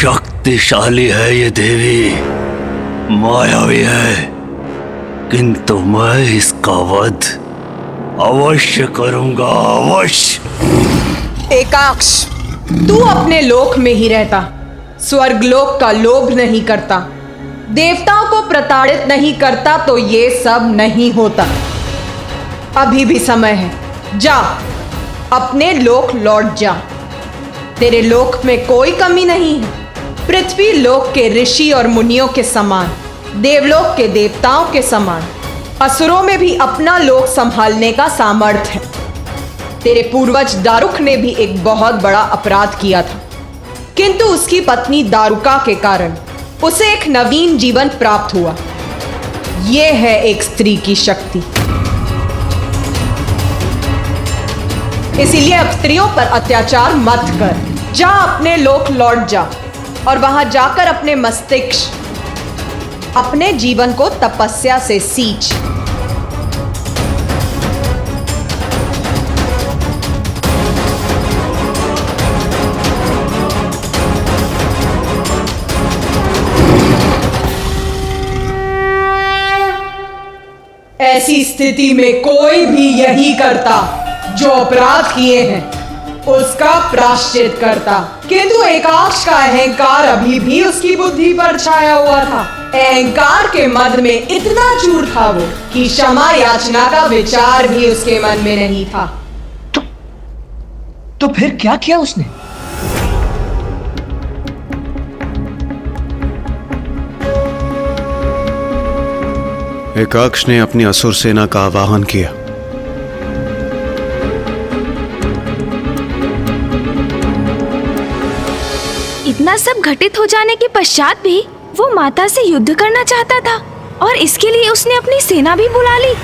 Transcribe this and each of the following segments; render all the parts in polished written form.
शक्तिशाली है ये देवी, मायावी है, किंतु मैं इसका वध अवश्य करूंगा, अवश्य। एकाक्ष, तू अपने लोक में ही रहता, स्वर्गलोक का लोभ नहीं करता, देवताओं को प्रताड़ित नहीं करता तो ये सब नहीं होता। अभी भी समय है, जा अपने लोक लौट जा। तेरे लोक में कोई कमी नहीं है। पृथ्वी लोक के ऋषि और मुनियों के समान, देवलोक के देवताओं के समान, असुरों में भी अपना लोक संभालने का सामर्थ्य है। तेरे पूर्वज दारुक ने भी एक बहुत बड़ा अपराध किया था, किंतु उसकी पत्नी दारुका के कारण उसे एक नवीन जीवन प्राप्त हुआ। यह है एक स्त्री की शक्ति। इसीलिए अब स्त्रियों पर अत्याचार मत कर। जा अपने लोक लौट जा और वहां जाकर अपने मस्तिष्क, अपने जीवन को तपस्या से सींच। ऐसी स्थिति में कोई भी यही करता, जो अपराध किए हैं उसका प्रायश्चित करता। किंतु एकाक्ष का अहंकार अभी भी उसकी बुद्धि पर छाया हुआ था। अहंकार के मद में इतना चूर था वो कि क्षमा याचना का विचार भी उसके मन में नहीं था। तो फिर क्या किया उसने? एकाक्ष ने अपनी असुर सेना का आवाहन किया। इतना सब घटित हो जाने के पश्चात भी वो माता से युद्ध करना चाहता था और इसके लिए उसने अपनी सेना भी बुला ली।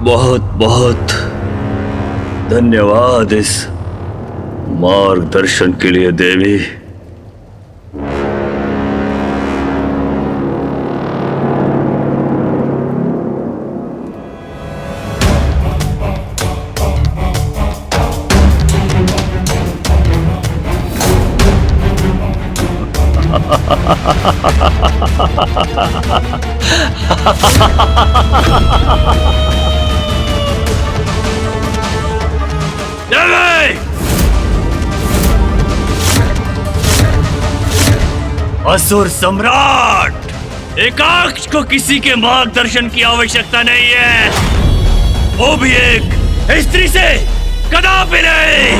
बहुत बहुत धन्यवाद इस मार्गदर्शन के लिए देवी। असुर सम्राट एकाक्ष को किसी के मार्गदर्शन की आवश्यकता नहीं है, वो भी एक स्त्री से कदापि नहीं।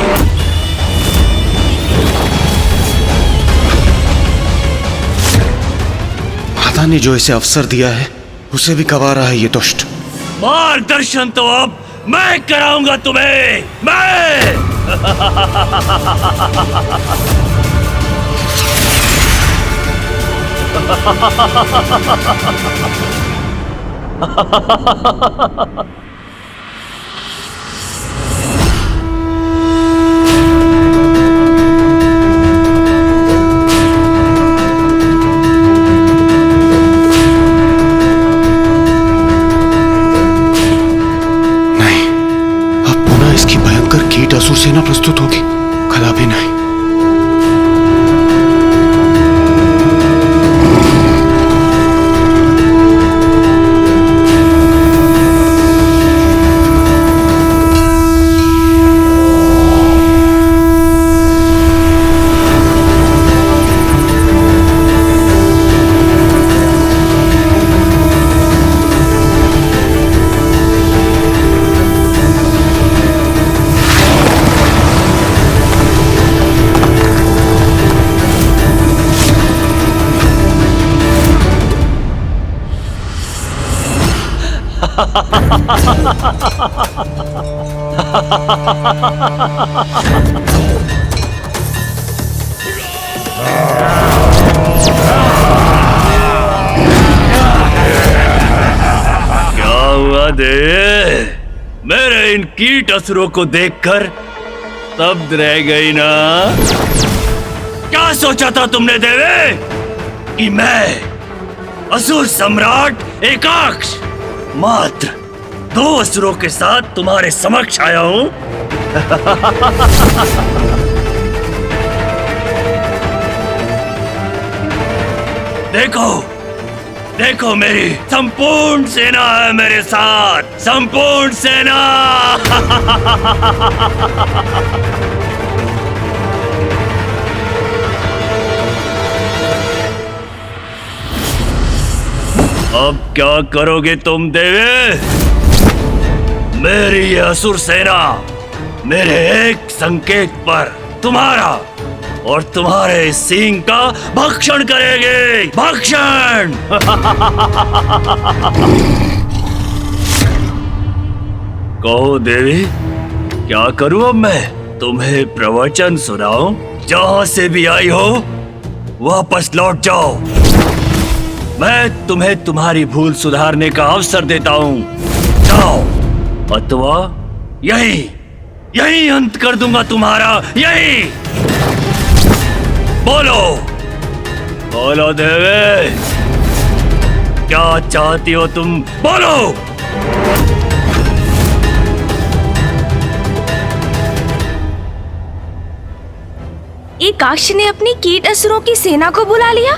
माता ने जो इसे अवसर दिया है उसे भी गवा रहा है ये दुष्ट। मार्गदर्शन तो अब मैं कराऊंगा तुम्हें, मैं। नहीं, अब पुनः इसकी भयंकर कीट असुर सेना प्रस्तुत होगी, कदापि नहीं। क्या हुआ दे? मेरे इन कीट असुरों को देखकर स्तब्ध रह गई ना? क्या सोचा था तुमने देवी कि मैं असुर सम्राट एकाक्ष मात्र 2 असुरों के साथ तुम्हारे समक्ष आया हूं? देखो देखो, मेरी संपूर्ण सेना है मेरे साथ, संपूर्ण सेना। अब क्या करोगे तुम देवी? मेरी ये असुर सेना मेरे एक संकेत पर तुम्हारा और तुम्हारे सींग का भक्षण करेगी, भक्षण। कहो देवी, क्या करूं अब मैं? तुम्हें प्रवचन सुनाऊं? जहां से भी आई हो वापस लौट जाओ। मैं तुम्हें तुम्हारी भूल सुधारने का अवसर देता हूं। जाओ, अथवा यही अंत कर दूंगा तुम्हारा, यही। बोलो बोलो देवी, क्या चाहती हो तुम? बोलो। एकाक्ष ने अपनी कीट असुरों की सेना को बुला लिया।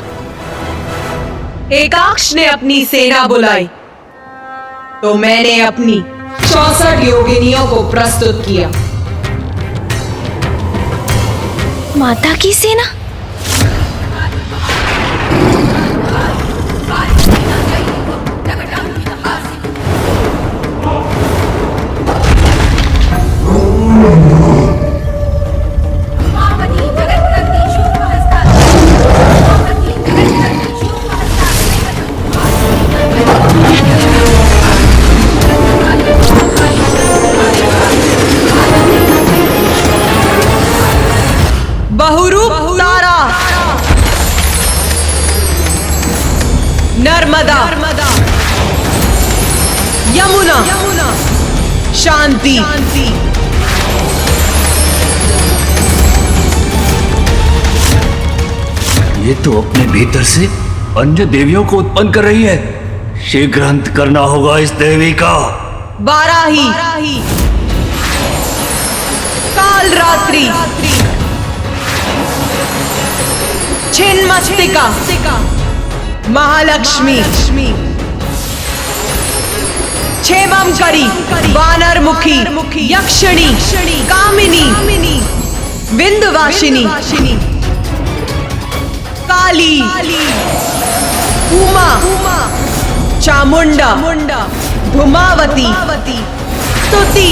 एकाक्ष ने अपनी सेना बुलाई तो मैंने अपनी 64 योगिनियों को प्रस्तुत किया। माता की सेना? बहुरूप तारा, नर्मदा, यमुना, शांति। ये तो अपने भीतर से अन्य देवियों को उत्पन्न कर रही है। शीघ्र अंत करना होगा इस देवी का। बाराही, काल रात्रि, छिन्नमस्तिका, महालक्ष्मी, क्षेमंकरी, वानरमुखी, यक्षिणी, कामिनी, विंध्यवासिनी, काली, उमा, चामुंडा, धूमावती, स्तुति,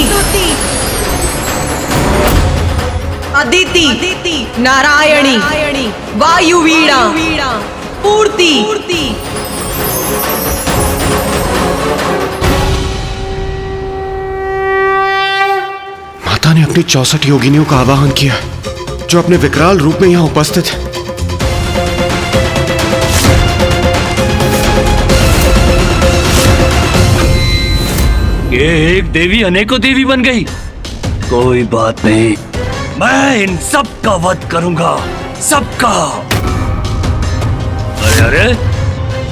अदिति, नारायणी, वायुवीणा, पूर्ति। माता ने अपनी 64 योगिनियों का आवाहन किया जो अपने विकराल रूप में यहां उपस्थित है। ये एक देवी अनेकों देवी बन गई। कोई बात नहीं, मैं इन सब का वध करूंगा, सबका। अरे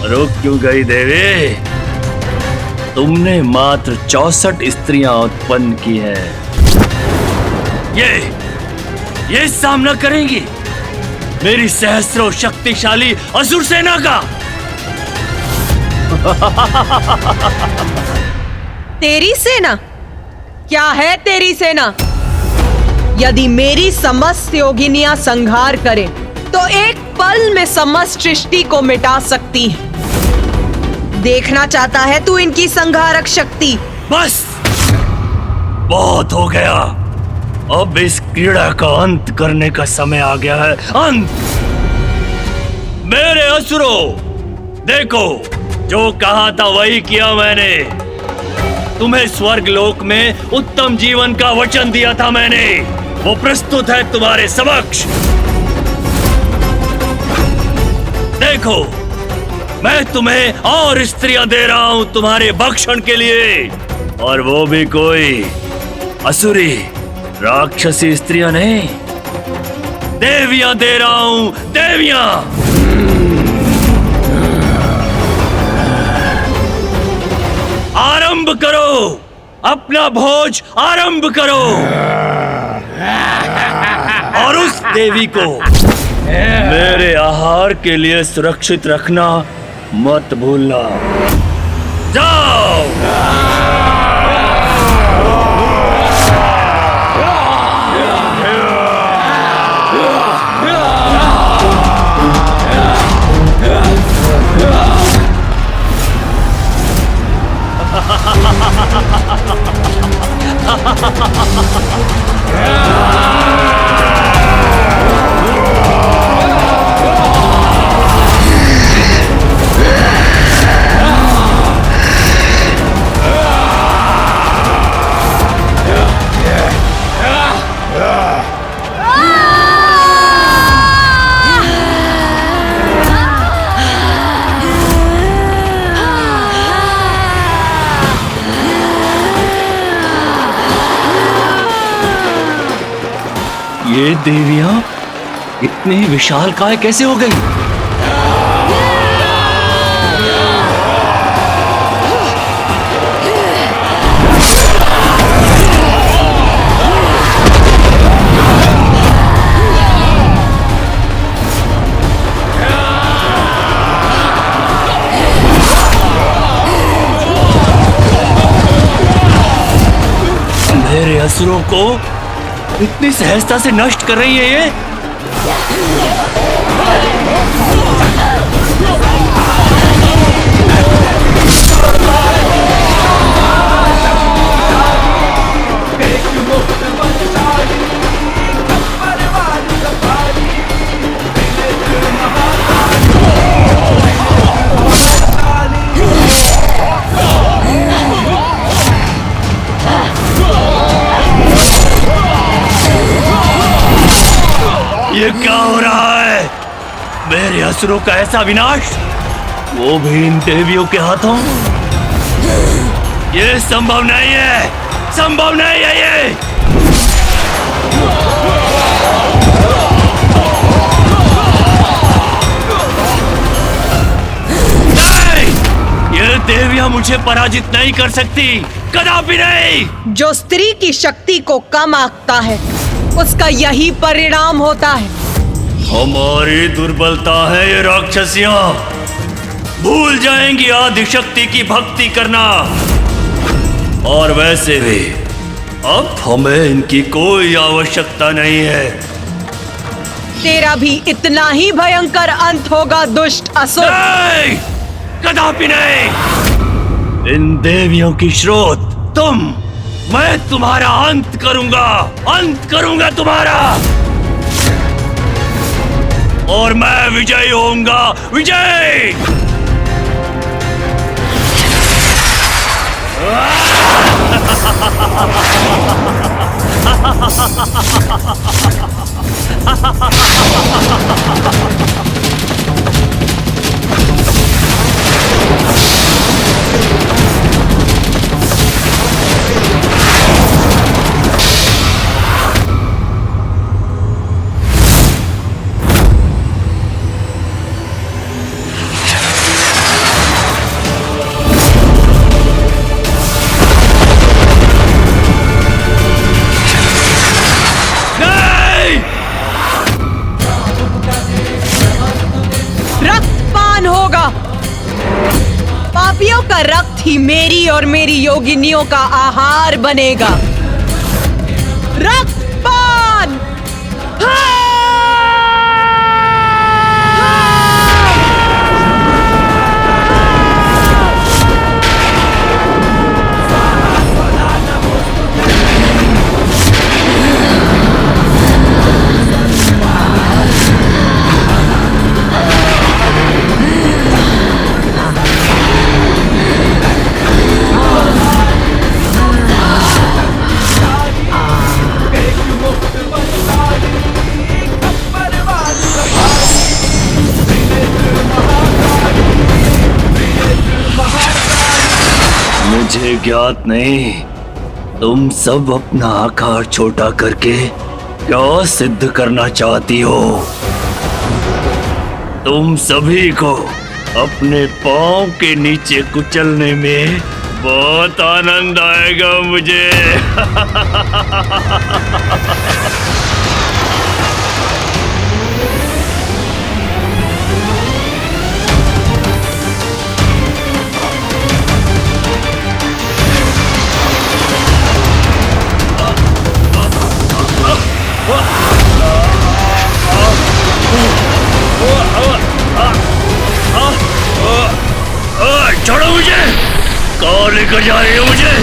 रुक क्यों गई देवी? तुमने मात्र 64 स्त्रियां उत्पन्न की है। ये सामना करेंगी मेरी सहस्रों शक्तिशाली असुर सेना का। तेरी सेना? क्या है तेरी सेना? यदि मेरी समस्त योगिनियां संहार करें तो एक पल में समस्त सृष्टि को मिटा सकती है। देखना चाहता है तू इनकी संहारक शक्ति? बस बहुत हो गया। अब इस क्रीड़ा का अंत करने का समय आ गया है। अंत। मेरे असुरों, देखो, जो कहा था वही किया मैंने। तुम्हें स्वर्ग लोक में उत्तम जीवन का वचन दिया था मैंने, वो प्रस्तुत है तुम्हारे समक्ष। देखो, मैं तुम्हें और स्त्रियां दे रहा हूं तुम्हारे भक्षण के लिए, और वो भी कोई असुरी राक्षसी स्त्रियां नहीं, देवियां दे रहा हूं, देवियां। आरंभ करो, अपना भोज आरंभ करो। और उस देवी को मेरे आहार के लिए सुरक्षित रखना मत भूलना। जाओ। ये देवियां इतनी विशालकाय कैसे हो गई? मेरे असुरों को इतनी सहजता से नष्ट कर रही है ये। ये क्या हो रहा है? मेरे असुरों का ऐसा विनाश, वो भी इन देवियों के हाथों? ये संभव नहीं है, संभव नहीं है ये। नहीं, ये देवियां मुझे पराजित नहीं कर सकती, कदापि नहीं। जो स्त्री की शक्ति को कम आंकता है उसका यही परिणाम होता है। हमारी दुर्बलता है ये राक्षसियां, भूल जाएंगी आदिशक्ति की भक्ति करना। और वैसे भी अब हमें इनकी कोई आवश्यकता नहीं है। तेरा भी इतना ही भयंकर अंत होगा दुष्ट असुर। नहीं, कदापि नहीं। इन देवियों की स्रोत तुम, मैं तुम्हारा अंत करूंगा तुम्हारा। और मैं विजयी होऊंगा, विजय। पापियों का रक्त ही मेरी और मेरी योगिनियों का आहार बनेगा। रक्तपान। मुझे ज्ञात नहीं तुम सब अपना आकार छोटा करके क्या सिद्ध करना चाहती हो? तुम सभी को अपने पांव के नीचे कुचलने में बहुत आनंद आएगा मुझे। छोड़ो मुझे! कहाँ लेकर जा रही हो मुझे?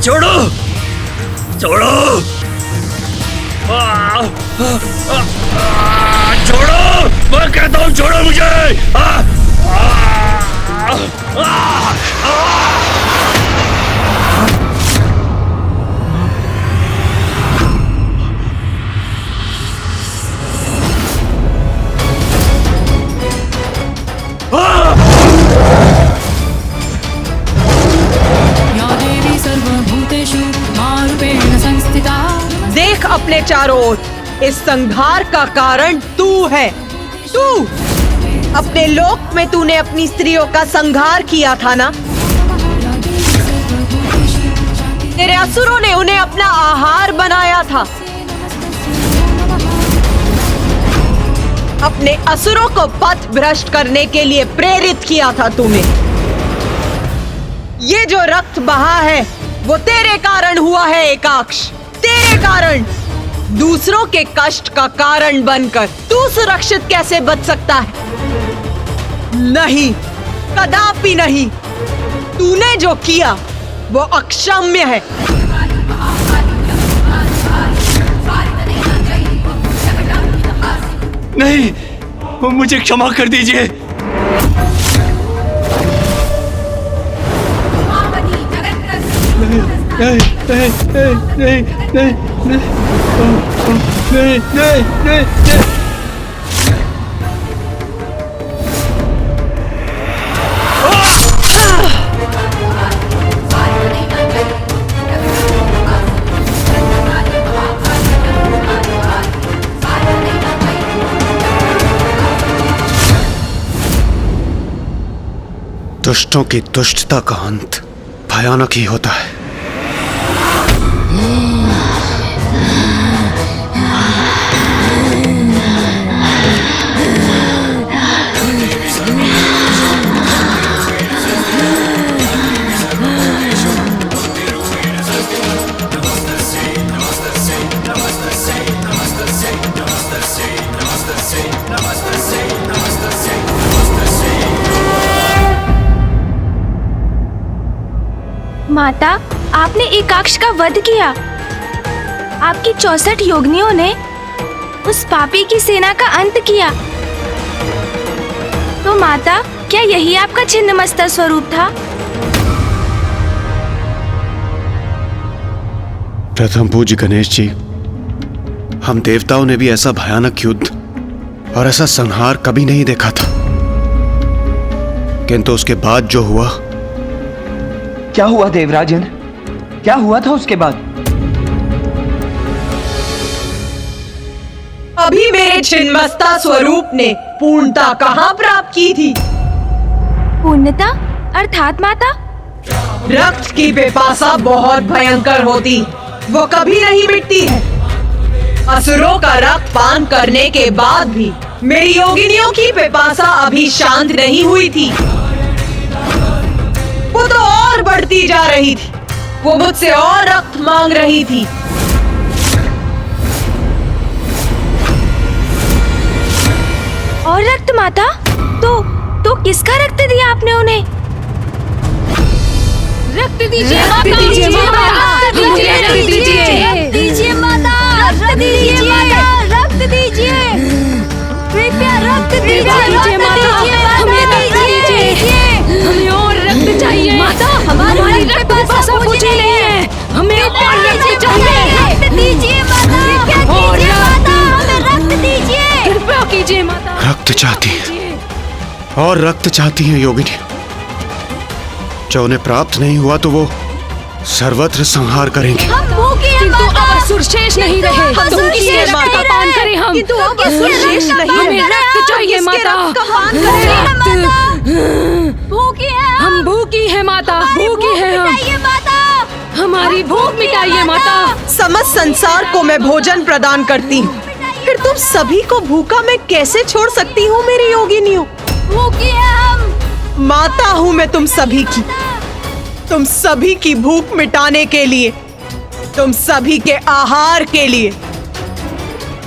छोड़ो! छोड़ो! छोड़ो! मैं कहता हूँ छोड़ो मुझे! देख अपने चारों ओर, इस संहार का कारण तू है। तू अपने लोक में तूने अपनी स्त्रियों का संहार किया था ना? तेरे असुरों ने उन्हें अपना आहार बनाया था। अपने असुरों को पथ भ्रष्ट करने के लिए प्रेरित किया था तूने। ये जो रक्त बहा है वो तेरे कारण हुआ है एकाक्ष। तेरे कारण दूसरों के कष्ट का कारण बनकर तू सुरक्षित कैसे बच सकता है? नहीं, कदापि नहीं। तूने जो किया वो अक्षम्य है। नहीं, मुझे क्षमा कर दीजिए। नहीं, नहीं, नहीं, नहीं, नहीं, नहीं, नहीं, नहीं, नहीं, नहीं। दुष्टों की दुष्टता का अंत भयानक ही होता है। माता, आपने एकाक्ष का वध किया। आपकी 64 योगिनियों ने उस पापी की सेना का अंत किया। तो माता, क्या यही आपका छिन्नमस्ता स्वरूप था? प्रथम पूज्य गणेश जी, हम देवताओं ने भी ऐसा भयानक युद्ध और ऐसा संहार कभी नहीं देखा था। किंतु उसके बाद जो हुआ। क्या हुआ देवराजन? क्या हुआ था उसके बाद? अभी मेरे छिन्नमस्ता स्वरूप ने पूर्णता कहाँ प्राप्त की थी? पूर्णता अर्थात माता? रक्त की पिपासा बहुत भयंकर होती, वो कभी नहीं मिटती है। असुरों का रक्त पान करने के बाद भी मेरी योगिनियों की पिपासा अभी शांत नहीं हुई थी। वो तो और बढ़ती जा रही थी। वो मुझसे और रक्त मांग रही थी। और रक्त माता? तो किसका रक्त दिया आपने उन्हें? रक्त दीजिए माता, रक्त दीजिए माता, रक्त दीजिए माता, रक्त दीजिए माता, रक्त दीजिए, कृपया रक्त दीजिए माता, हमें रक्त दीजिए, हमें और रक्त चाहिए माता, हमारी रक्त पिपासा बुझी नहीं है, हमें और रक्त चाहिए, रक्त दीजिए माता, हमें रक्त दीजिए, कृपया कीजिए माता। रक्त चाहती है और रक्त चाहती है योगिनी। जो उन्हें प्राप्त नहीं हुआ तो वो सर्वत्र संहार करेंगे। हम भूखे हैं किंतु माता। अब असुर शेष नहीं रहे। हम तुम किसके किसके रक्त रक्त का का पान करें हम? किंतु अब असुर शेष नहीं हमें रहे। रक्त चाहिए हम किसके माता। रक्त का पान भूखे करें? हैं माता। भूखे हैं हम भूखी है माता, भूखी है हम। मिटाइए माता। हमारी भूख मिटाइए माता। समस्त संसार को मैं भोजन प्रदान करती हूँ, फिर तुम सभी को भूखा मैं कैसे छोड़ सकती हूँ मेरी योगिनियों? भूखे हैं हम। माता हूँ मैं तुम सभी की, तुम सभी की भूख मिटाने के लिए, तुम सभी के आहार के लिए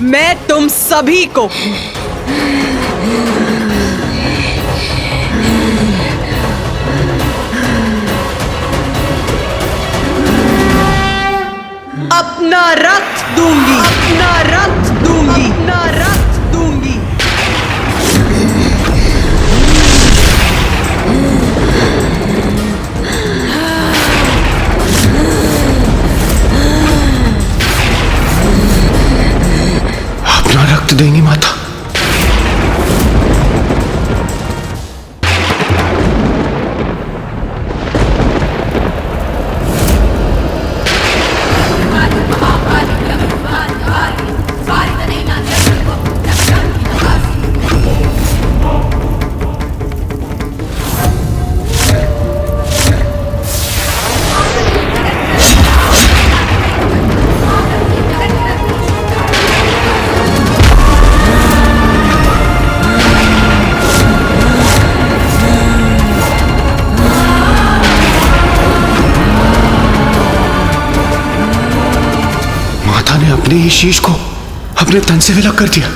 मैं तुम सभी को अपना रक्त दूंगी, अपना रक्त दूंगी, अपना रक्त दूंगी। अपना रक्त देंगी माता। माता ने अपने ही शीश को अपने तन से विलग कर दिया।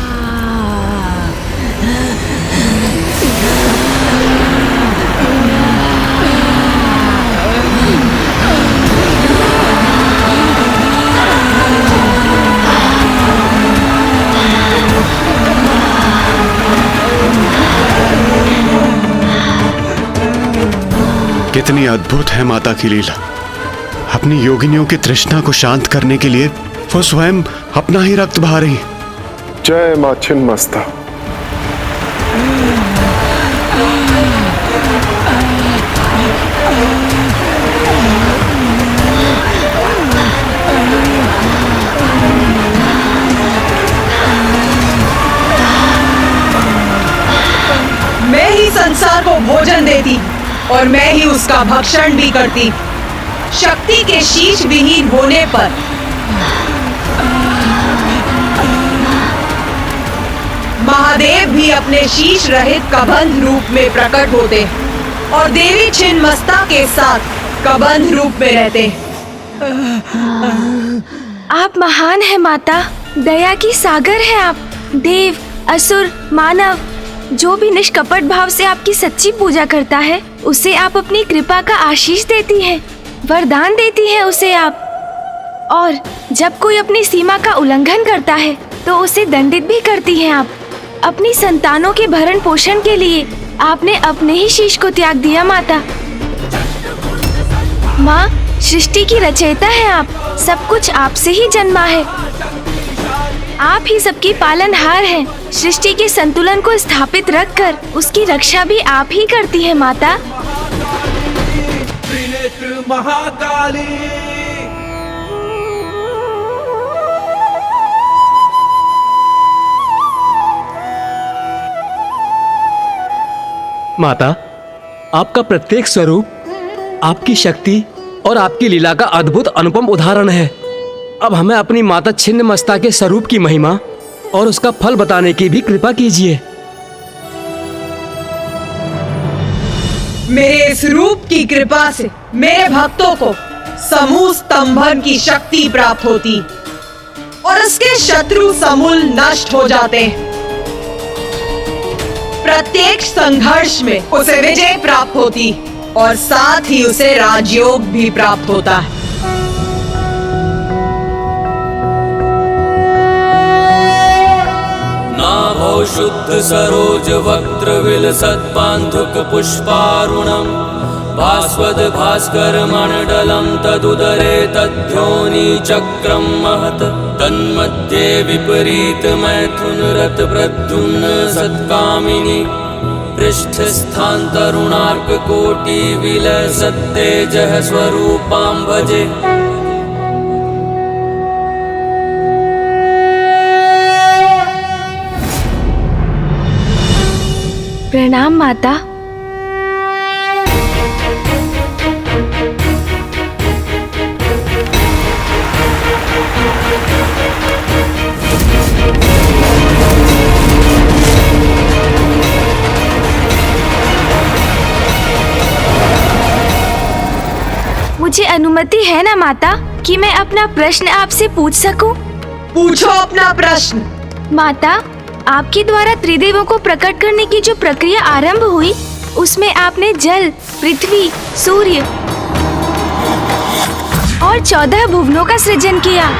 कितनी अद्भुत है माता की लीला। अपनी योगिनियों की तृष्णा को शांत करने के लिए वो स्वयं अपना ही रक्त बहा रही है। जय मां छिन्नमस्ता। मैं ही संसार को भोजन देती और मैं ही उसका भक्षण भी करती। शक्ति के शीश विहीन होने पर महादेव भी अपने शीश रहित कबंध रूप में प्रकट होते और देवी छिन्नमस्ता के साथ कबंध रूप में रहते। आप महान हैं माता, दया की सागर हैं आप। देव, असुर, मानव, जो भी निष्कपट भाव से आपकी सच्ची पूजा करता है उसे आप अपनी कृपा का आशीष देती हैं, वरदान देती हैं उसे आप। और जब कोई अपनी सीमा का उल्लंघन करता है तो उसे दंडित भी करती हैं आप। अपनी संतानों के भरण पोषण के लिए आपने अपने ही शीश को त्याग दिया माता। माँ, सृष्टि की रचयिता है आप, सब कुछ आपसे ही जन्मा है। आप ही सबकी पालनहार हैं। सृष्टि के संतुलन को स्थापित रखकर उसकी रक्षा भी आप ही करती हैं माता। माता, आपका प्रत्येक स्वरूप आपकी शक्ति और आपकी लीला का अद्भुत अनुपम उदाहरण है। अब हमें अपनी माता छिन्नमस्ता के स्वरूप की महिमा और उसका फल बताने की भी कृपा कीजिए। मेरे इस रूप की कृपा से मेरे भक्तों को समूह स्तंभन की शक्ति प्राप्त होती और उसके शत्रु समूल नष्ट हो जाते। प्रत्येक संघर्ष में उसे विजय प्राप्त होती और साथ ही उसे राजयोग भी प्राप्त होता है। नाभौ शुद्ध सरोज वक्त्र विलसत् पान्धुक पुष्पारुणम् भास्वद भास्कर मंडलम् तदुदरे तद्योनि चक्रं महत् तन्मध्ये विपरीत मैथुन रत प्रद्युम्न सत्कामिनी पृष्ठस्थान तरुणार्ककोटिविलसत्तेजः स्वरूपां भजे। प्रणाम माता। मुझे अनुमति है ना माता कि मैं अपना प्रश्न आपसे पूछ सकूं? पूछो अपना प्रश्न। माता, आपके द्वारा त्रिदेवों को प्रकट करने की जो प्रक्रिया आरंभ हुई, उसमें आपने जल, पृथ्वी, सूर्य और 14 भुवनों का सृजन किया।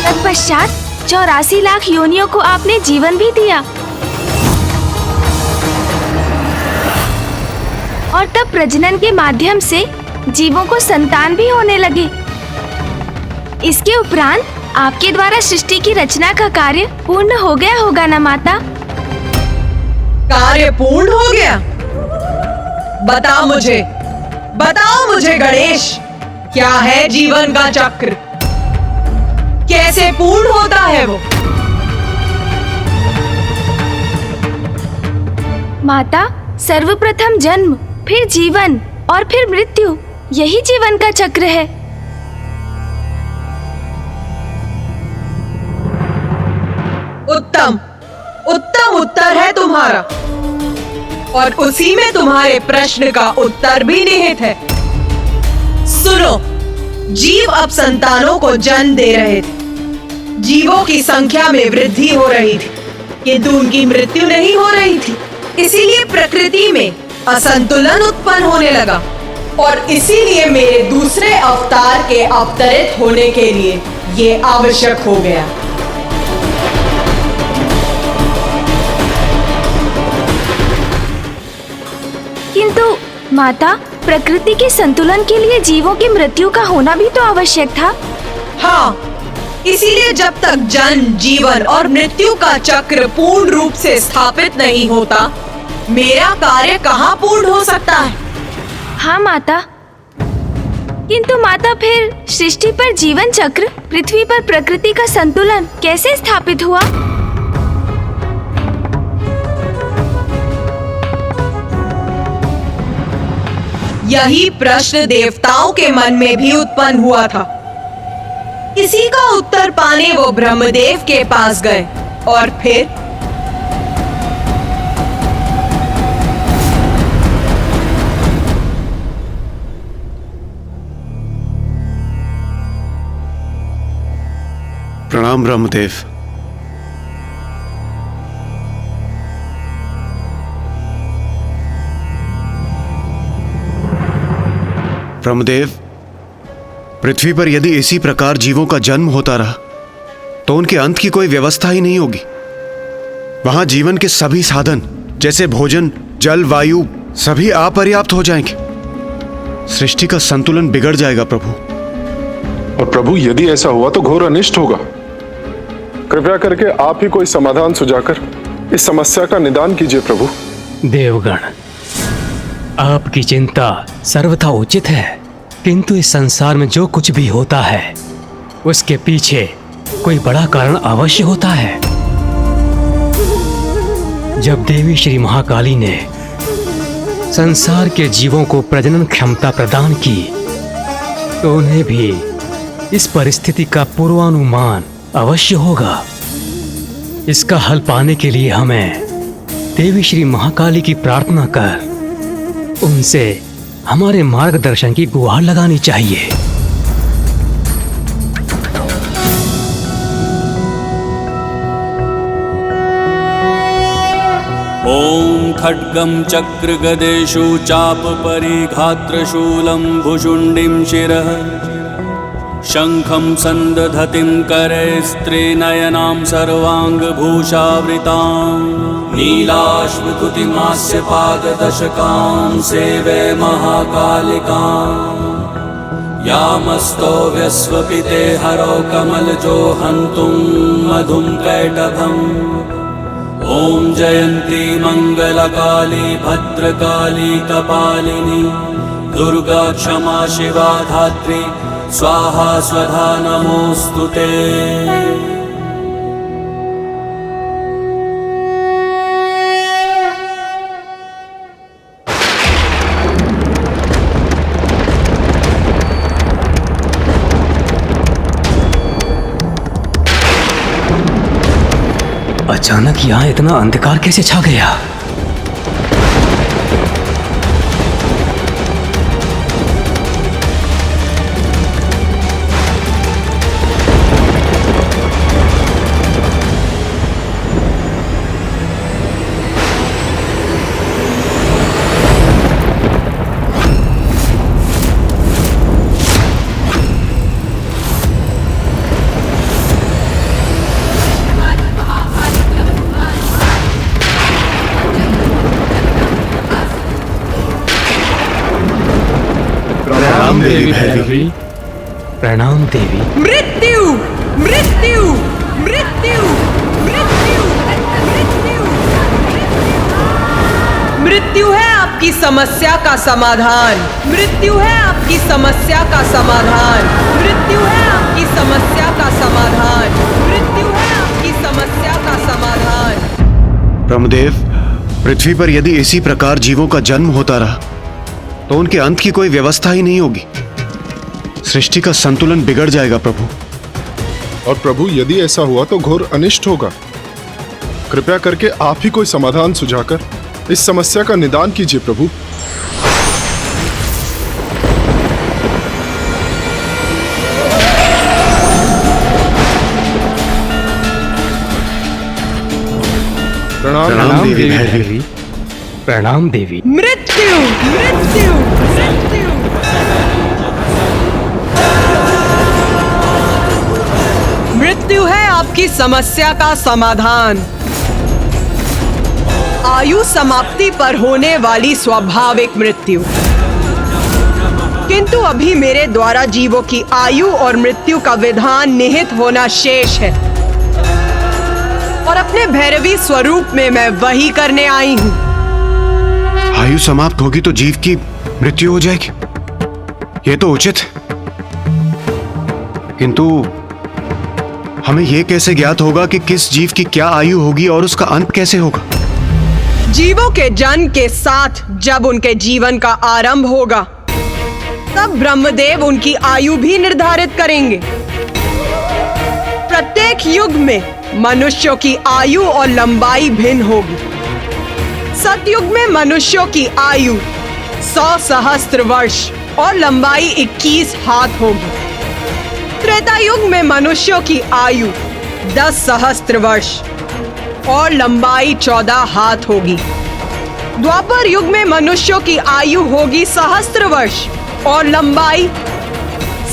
तत्पश्चात 84 लाख योनियों को आपने जीवन भी दिया और तब प्रजनन के माध्यम से जीवों को संतान भी होने लगे। इसके उपरांत आपके द्वारा सृष्टि की रचना का कार्य पूर्ण हो गया होगा ना माता? कार्य पूर्ण हो गया? बताओ मुझे गणेश, क्या है जीवन का चक्र? कैसे पूर्ण होता है वो? माता, सर्वप्रथम जन्म, फिर जीवन और फिर मृत्यु, यही जीवन का चक्र है। उत्तम उत्तर है तुम्हारा, और उसी में तुम्हारे प्रश्न का उत्तर भी निहित है। सुनो, जीव अब संतानों को जन्म दे रहे थे। जीवों की संख्या में वृद्धि हो रही थी, किंतु उनकी मृत्यु नहीं हो रही थी। इसीलिए प्रकृति में असंतुलन उत्पन्न होने लगा, और इसीलिए मेरे दूसरे अवतार के अवतरित होने के लिए ये आवश्यक हो गया। किंतु माता, प्रकृति के संतुलन के लिए जीवों की मृत्यु का होना भी तो आवश्यक था। हाँ, इसीलिए जब तक जन्म, जीवन और मृत्यु का चक्र पूर्ण रूप से स्थापित नहीं होता, मेरा कार्य कहाँ पूर्ण हो सकता है? हाँ माता, किंतु माता, फिर सृष्टि पर जीवन चक्र, पृथ्वी पर प्रकृति का संतुलन कैसे स्थापित हुआ? यही प्रश्न देवताओं के मन में भी उत्पन्न हुआ था। इसी का उत्तर पाने वो ब्रह्मदेव के पास गए, और फिर प्रणाम ब्रह्मदेव। ब्रह्मदेव, पृथ्वी पर यदि इसी प्रकार जीवों का जन्म होता रहा तो उनके अंत की कोई व्यवस्था ही नहीं होगी। वहां जीवन के सभी साधन जैसे भोजन, जल, वायु सभी अपर्याप्त हो जाएंगे। सृष्टि का संतुलन बिगड़ जाएगा प्रभु। और प्रभु, यदि ऐसा हुआ तो घोर अनिष्ट होगा। कृपया करके आप ही कोई समाधान सुझाकर इस समस्या का निदान कीजिए प्रभु। देवगण, आपकी चिंता सर्वथा उचित है, किंतु इस संसार में जो कुछ भी होता है उसके पीछे कोई बड़ा कारण अवश्य होता है। जब देवी श्री महाकाली ने संसार के जीवों को प्रजनन क्षमता प्रदान की तो उन्हें भी इस परिस्थिति का पूर्वानुमान अवश्य होगा। इसका हल पाने के लिए हमें देवी श्री महाकाली की प्रार्थना कर उनसे हमारे मार्गदर्शन की गुहार लगानी चाहिए। ओम खड्गम चक्र गदेषु चाप परिघात्रशूलं भुशुंडिं शिरः शंखं संदधतिं करे स्त्रीनयनां सर्वांगभूषावृतां नीलाश्वकुतिमास्य पाददशकां सेवे महाकालिकां यामस्तो व्यस्वपिते हरो कमलजो हन्तुं मधुं कैटभम्। ॐ जयन्ती मङ्गलकाली भद्रकाली कपालिनी दुर्गा क्षमा शिवा धात्री स्वाहा स्वधा नमोस्तुते। अचानक यहाँ इतना अंधकार कैसे छा गया? प्रणाम देवी भैरवी। प्रणाम देवी। मृत्यु मृत्यु मृत्यु मृत्यु मृत्यु मृत्यु है आपकी समस्या का समाधान। मृत्यु है आपकी समस्या का समाधान। मृत्यु है आपकी समस्या का समाधान। मृत्यु है आपकी समस्या का समाधान। ब्रह्मदेव, पृथ्वी पर यदि इसी प्रकार जीवों का जन्म होता रहा तो उनके अंत की कोई व्यवस्था ही नहीं होगी। सृष्टि का संतुलन बिगड़ जाएगा प्रभु। और प्रभु यदि ऐसा हुआ तो घोर अनिष्ट होगा। कृपया करके आप ही कोई समाधान सुझाकर इस समस्या का निदान कीजिए प्रभु। प्रणाम देवी भैरवी। प्रणाम देवी। मृत्यु मृत्यु मृत्यु मृत्यु है आपकी समस्या का समाधान। आयु समाप्ति पर होने वाली स्वाभाविक मृत्यु। किंतु अभी मेरे द्वारा जीवों की आयु और मृत्यु का विधान निहित होना शेष है और अपने भैरवी स्वरूप में मैं वही करने आई हूँ। आयु समाप्त होगी तो जीव की मृत्यु हो जाएगी, ये तो उचित है। किंतु हमें यह कैसे ज्ञात होगा कि किस जीव की क्या आयु होगी और उसका अंत कैसे होगा? जीवों के जन्म के साथ जब उनके जीवन का आरंभ होगा तब ब्रह्मदेव उनकी आयु भी निर्धारित करेंगे। प्रत्येक युग में मनुष्यों की आयु और लंबाई भिन्न होगी। सतयुग में मनुष्यों की आयु 100 सहस्त्र वर्ष और लंबाई 21 हाथ होगी। त्रेता युग में मनुष्यों की आयु 10 सहस्त्र वर्ष और लंबाई 14 हाथ होगी। द्वापर युग में मनुष्यों की आयु होगी सहस्त्र वर्ष और लंबाई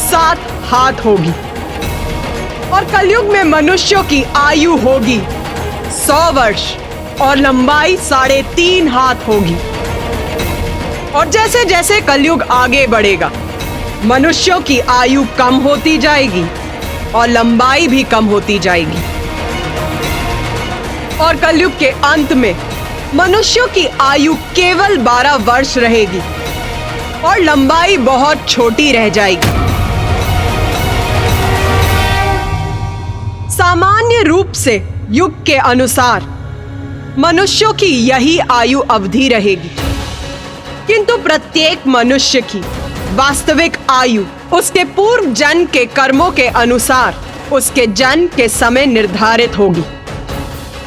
7 हाथ होगी। और कलयुग में मनुष्यों की आयु होगी 100 वर्ष और लंबाई 3.5 हाथ होगी। और जैसे जैसे कलयुग आगे बढ़ेगा मनुष्यों की आयु कम होती जाएगी और लंबाई भी कम होती जाएगी। और कलयुग के अंत में मनुष्यों की आयु केवल 12 वर्ष रहेगी और लंबाई बहुत छोटी रह जाएगी। सामान्य रूप से युग के अनुसार मनुष्यों की यही आयु अवधि रहेगी, किंतु प्रत्येक मनुष्य की वास्तविक आयु उसके पूर्व जन्म के कर्मों के अनुसार उसके जन्म के समय निर्धारित होगी,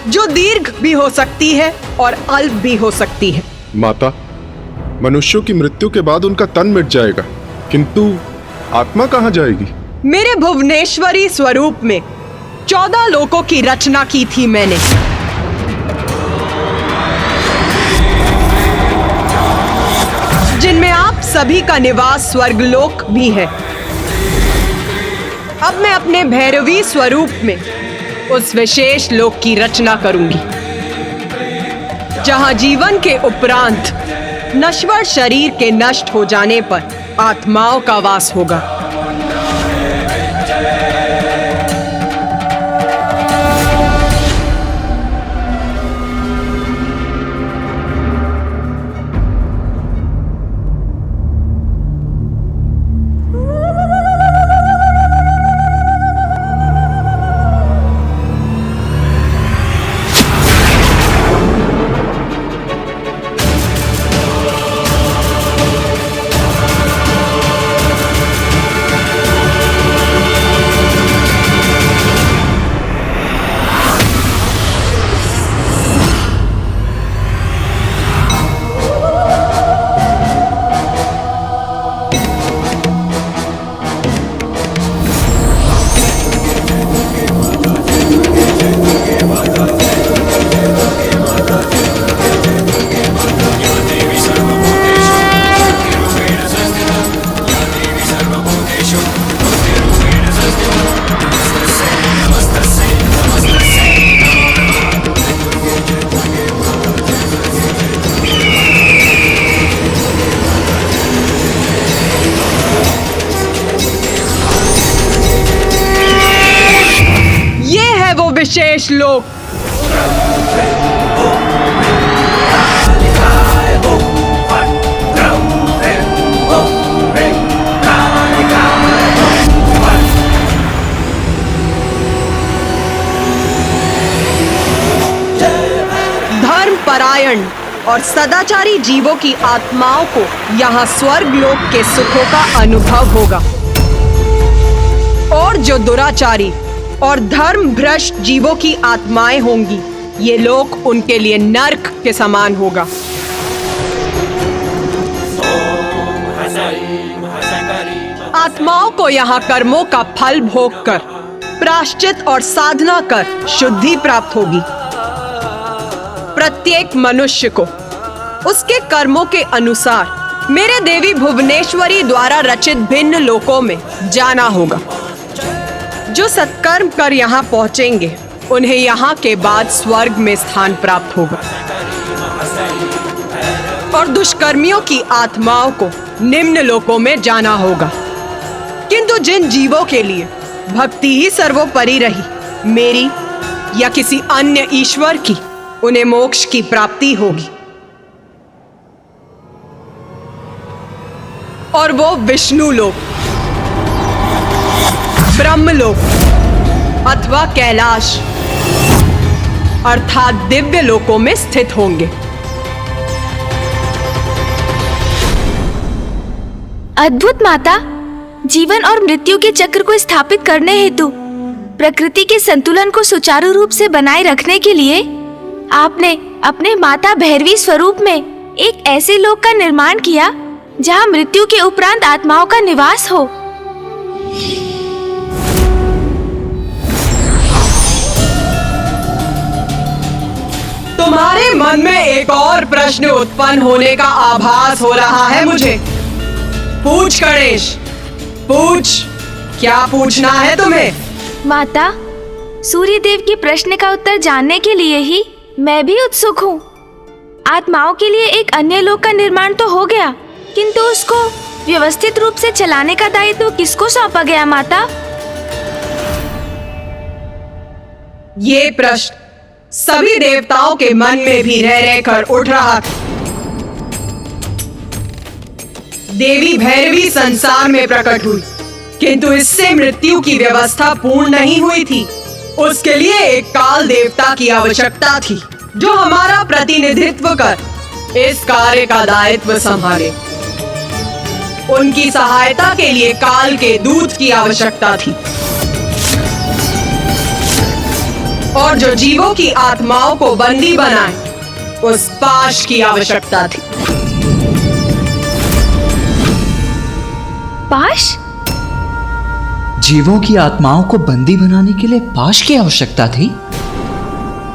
जो दीर्घ भी हो सकती है और अल्प भी हो सकती है। माता, मनुष्यों की मृत्यु के बाद उनका तन मिट जाएगा, किंतु आत्मा कहाँ जाएगी? मेरे भुवनेश्वरी स्वरूप में 14 लोकों की रचना की थी मैंने। जिनमें आप सभी का निवास स्वर्गलोक भी है। अब मैं अपने भैरवी स्वरूप में उस विशेष लोक की रचना करूंगी, जहां जीवन के उपरांत नश्वर शरीर के नष्ट हो जाने पर आत्माओं का वास होगा। शेष लोक। धर्म परायण और सदाचारी जीवों की आत्माओं को यहाँ स्वर्ग लोक के सुखों का अनुभव होगा, और जो दुराचारी और धर्म भ्रष्ट जीवों की आत्माएं होंगी, ये लोक उनके लिए नर्क के समान होगा। आत्माओं को यहाँ कर्मों का फल भोग कर, प्रायश्चित और साधना कर शुद्धि प्राप्त होगी। प्रत्येक मनुष्य को उसके कर्मों के अनुसार मेरे देवी भुवनेश्वरी द्वारा रचित भिन्न लोकों में जाना होगा। जो सत्कर्म कर यहाँ पहुँचेंगे, उन्हें यहाँ के बाद स्वर्ग में स्थान प्राप्त होगा, और दुष्कर्मियों की आत्माओं को निम्न लोकों में जाना होगा। किंतु जिन जीवों के लिए भक्ति ही सर्वोपरि रही, मेरी या किसी अन्य ईश्वर की, उन्हें मोक्ष की प्राप्ति होगी, और वो विष्णु लोक, ब्रह्मलोक अथवा कैलाश अर्थात दिव्य लोकों में स्थित होंगे। अद्भुत माता, जीवन और मृत्यु के चक्र को स्थापित करने हेतु प्रकृति के संतुलन को सुचारू रूप से बनाए रखने के लिए आपने अपने माता भैरवी स्वरूप में एक ऐसे लोक का निर्माण किया जहां मृत्यु के उपरांत आत्माओं का निवास हो। तुम्हारे मन में एक और प्रश्न उत्पन्न होने का आभास हो रहा है मुझे। पूछ गणेश, पूछ, क्या पूछना है तुम्हें? माता, सूर्य देव के प्रश्न का उत्तर जानने के लिए ही मैं भी उत्सुक हूँ। आत्माओं के लिए एक अन्य लोक का निर्माण तो हो गया, किंतु उसको व्यवस्थित रूप से चलाने का दायित्व किसको सौंपा गया माता? ये प्रश्न सभी देवताओं के मन में भी रह रहकर उठ रहा था। देवी भैरवी संसार में प्रकट हुई, किंतु इससे मृत्यु की व्यवस्था पूर्ण नहीं हुई थी। उसके लिए एक काल देवता की आवश्यकता थी, जो हमारा प्रतिनिधित्व कर इस कार्य का दायित्व संभाले। उनकी सहायता के लिए काल के दूत की आवश्यकता थी, और जो जीवों की आत्माओं को बंदी बनाए, उस पाश की आवश्यकता थी। पाश? जीवों की आत्माओं को बंदी बनाने के लिए पाश की आवश्यकता थी?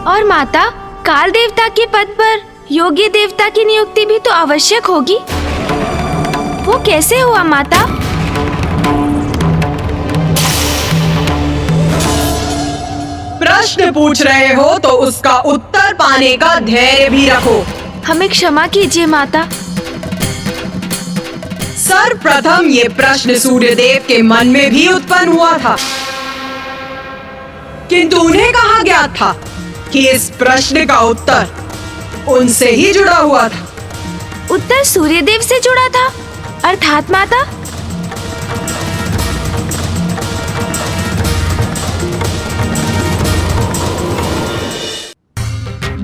और माता, काल देवता के पद पर योग्य देवता की नियुक्ति भी तो आवश्यक होगी। वो कैसे हुआ माता? प्रश्न पूछ रहे हो तो उसका उत्तर पाने का धैर्य भी रखो। हमें क्षमा कीजिए माता। सर्वप्रथम ये प्रश्न सूर्यदेव के मन में भी उत्पन्न हुआ था, किंतु उन्हें कहा गया था कि इस प्रश्न का उत्तर उनसे ही जुड़ा हुआ था। उत्तर सूर्यदेव से जुड़ा था, अर्थात माता?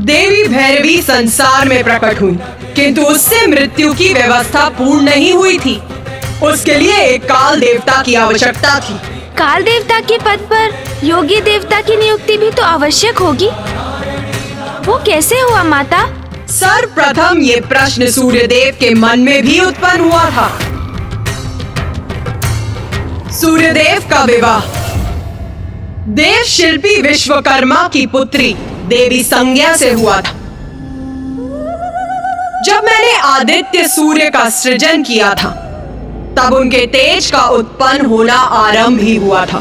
देवी भैरवी संसार में प्रकट हुई, किंतु उससे मृत्यु की व्यवस्था पूर्ण नहीं हुई थी। उसके लिए एक काल देवता की आवश्यकता थी। काल देवता के पद पर योग्य देवता की नियुक्ति भी तो आवश्यक होगी। वो कैसे हुआ माता? सर्वप्रथम ये प्रश्न सूर्यदेव के मन में भी उत्पन्न हुआ था। सूर्यदेव का विवाह देव शिल्पी विश्वकर्मा की पुत्री देवी संज्ञा से हुआ था। जब मैंने आदित्य सूर्य का सृजन किया था, तब उनके तेज का उत्पन्न होना आरंभ ही हुआ था।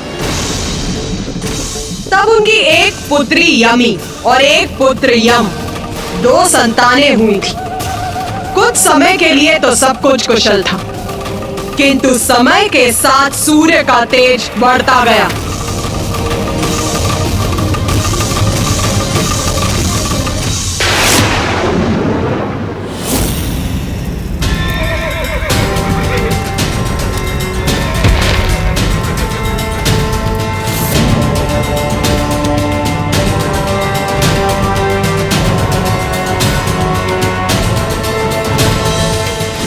तब उनकी एक पुत्री यमी और एक पुत्र यम, 2 संतानें हुई थी। कुछ समय के लिए तो सब कुछ कुशल था, किंतु समय के साथ सूर्य का तेज बढ़ता गया।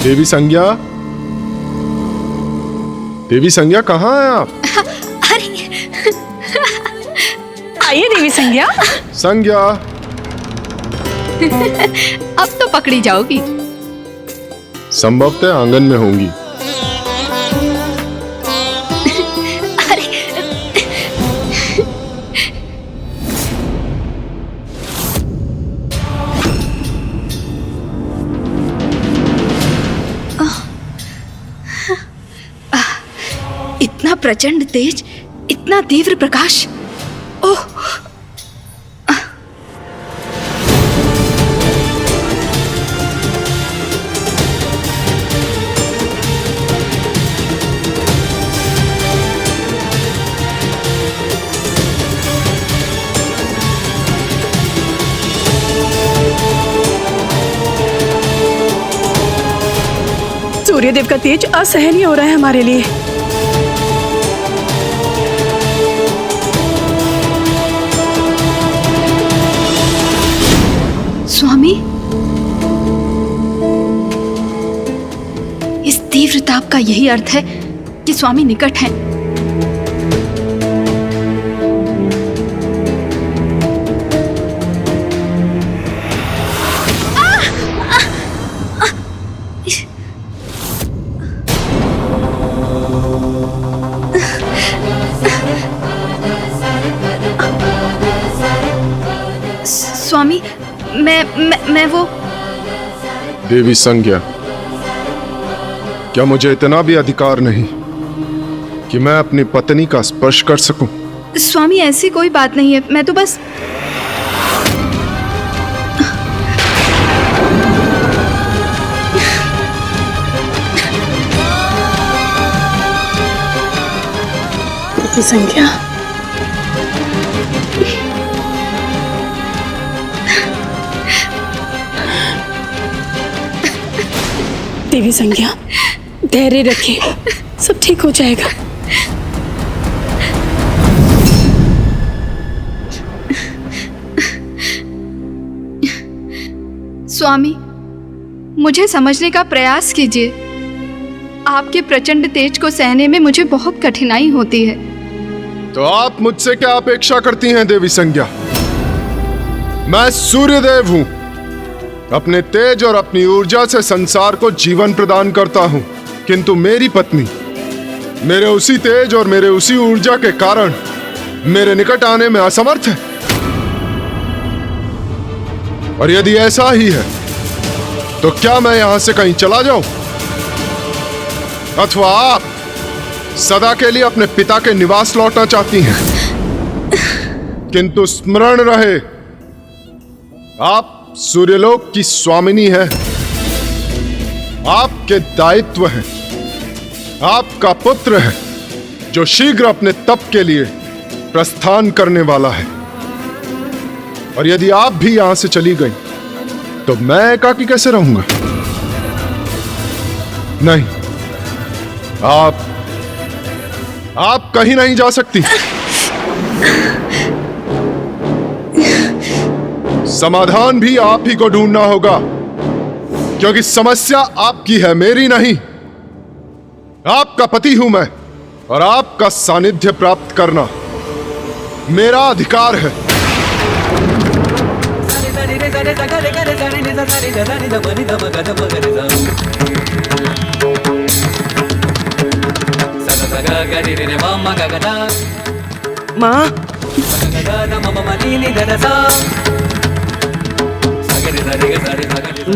देवी संज्ञा, देवी संज्ञा कहाँ हैं आप? आइए देवी संज्ञा। संज्ञा, अब तो पकड़ी जाओगी। संभवतः आंगन में होंगी। इतना प्रचंड तेज, इतना तीव्र प्रकाश। ओह, सूर्यदेव का तेज असहनीय हो रहा है हमारे लिए। स्वामी, इस तीव्र ताप का यही अर्थ है कि स्वामी निकट हैं। स्वामी, मैं वो। देवी संज्ञा, क्या मुझे इतना भी अधिकार नहीं कि मैं अपनी पत्नी का स्पर्श कर सकूं? स्वामी, ऐसी कोई बात नहीं है, मैं तो बस। देवी संज्ञा, देवी संज्ञा, धैर्य रखिए, सब ठीक हो जाएगा। स्वामी, मुझे समझने का प्रयास कीजिए। आपके प्रचंड तेज को सहने में मुझे बहुत कठिनाई होती है। तो आप मुझसे क्या अपेक्षा करती हैं देवी संज्ञा? मैं सूर्यदेव हूं। अपने तेज और अपनी ऊर्जा से संसार को जीवन प्रदान करता हूं, किंतु मेरी पत्नी मेरे उसी तेज और मेरे उसी ऊर्जा के कारण मेरे निकट आने में असमर्थ है। और यदि ऐसा ही है तो क्या मैं यहां से कहीं चला जाऊं, अथवा आप सदा के लिए अपने पिता के निवास लौटना चाहती हैं? किंतु स्मरण रहे, आप सूर्यलोक की स्वामिनी है। आपके दायित्व है। आपका पुत्र है जो शीघ्र अपने तप के लिए प्रस्थान करने वाला है। और यदि आप भी यहां से चली गई तो मैं एकाकी कैसे रहूंगा? नहीं, आप कहीं नहीं जा सकती। समाधान भी आप ही को ढूंढना होगा, क्योंकि समस्या आपकी है, मेरी नहीं। आपका पति हूं मैं, और आपका सानिध्य प्राप्त करना मेरा अधिकार है। माँ,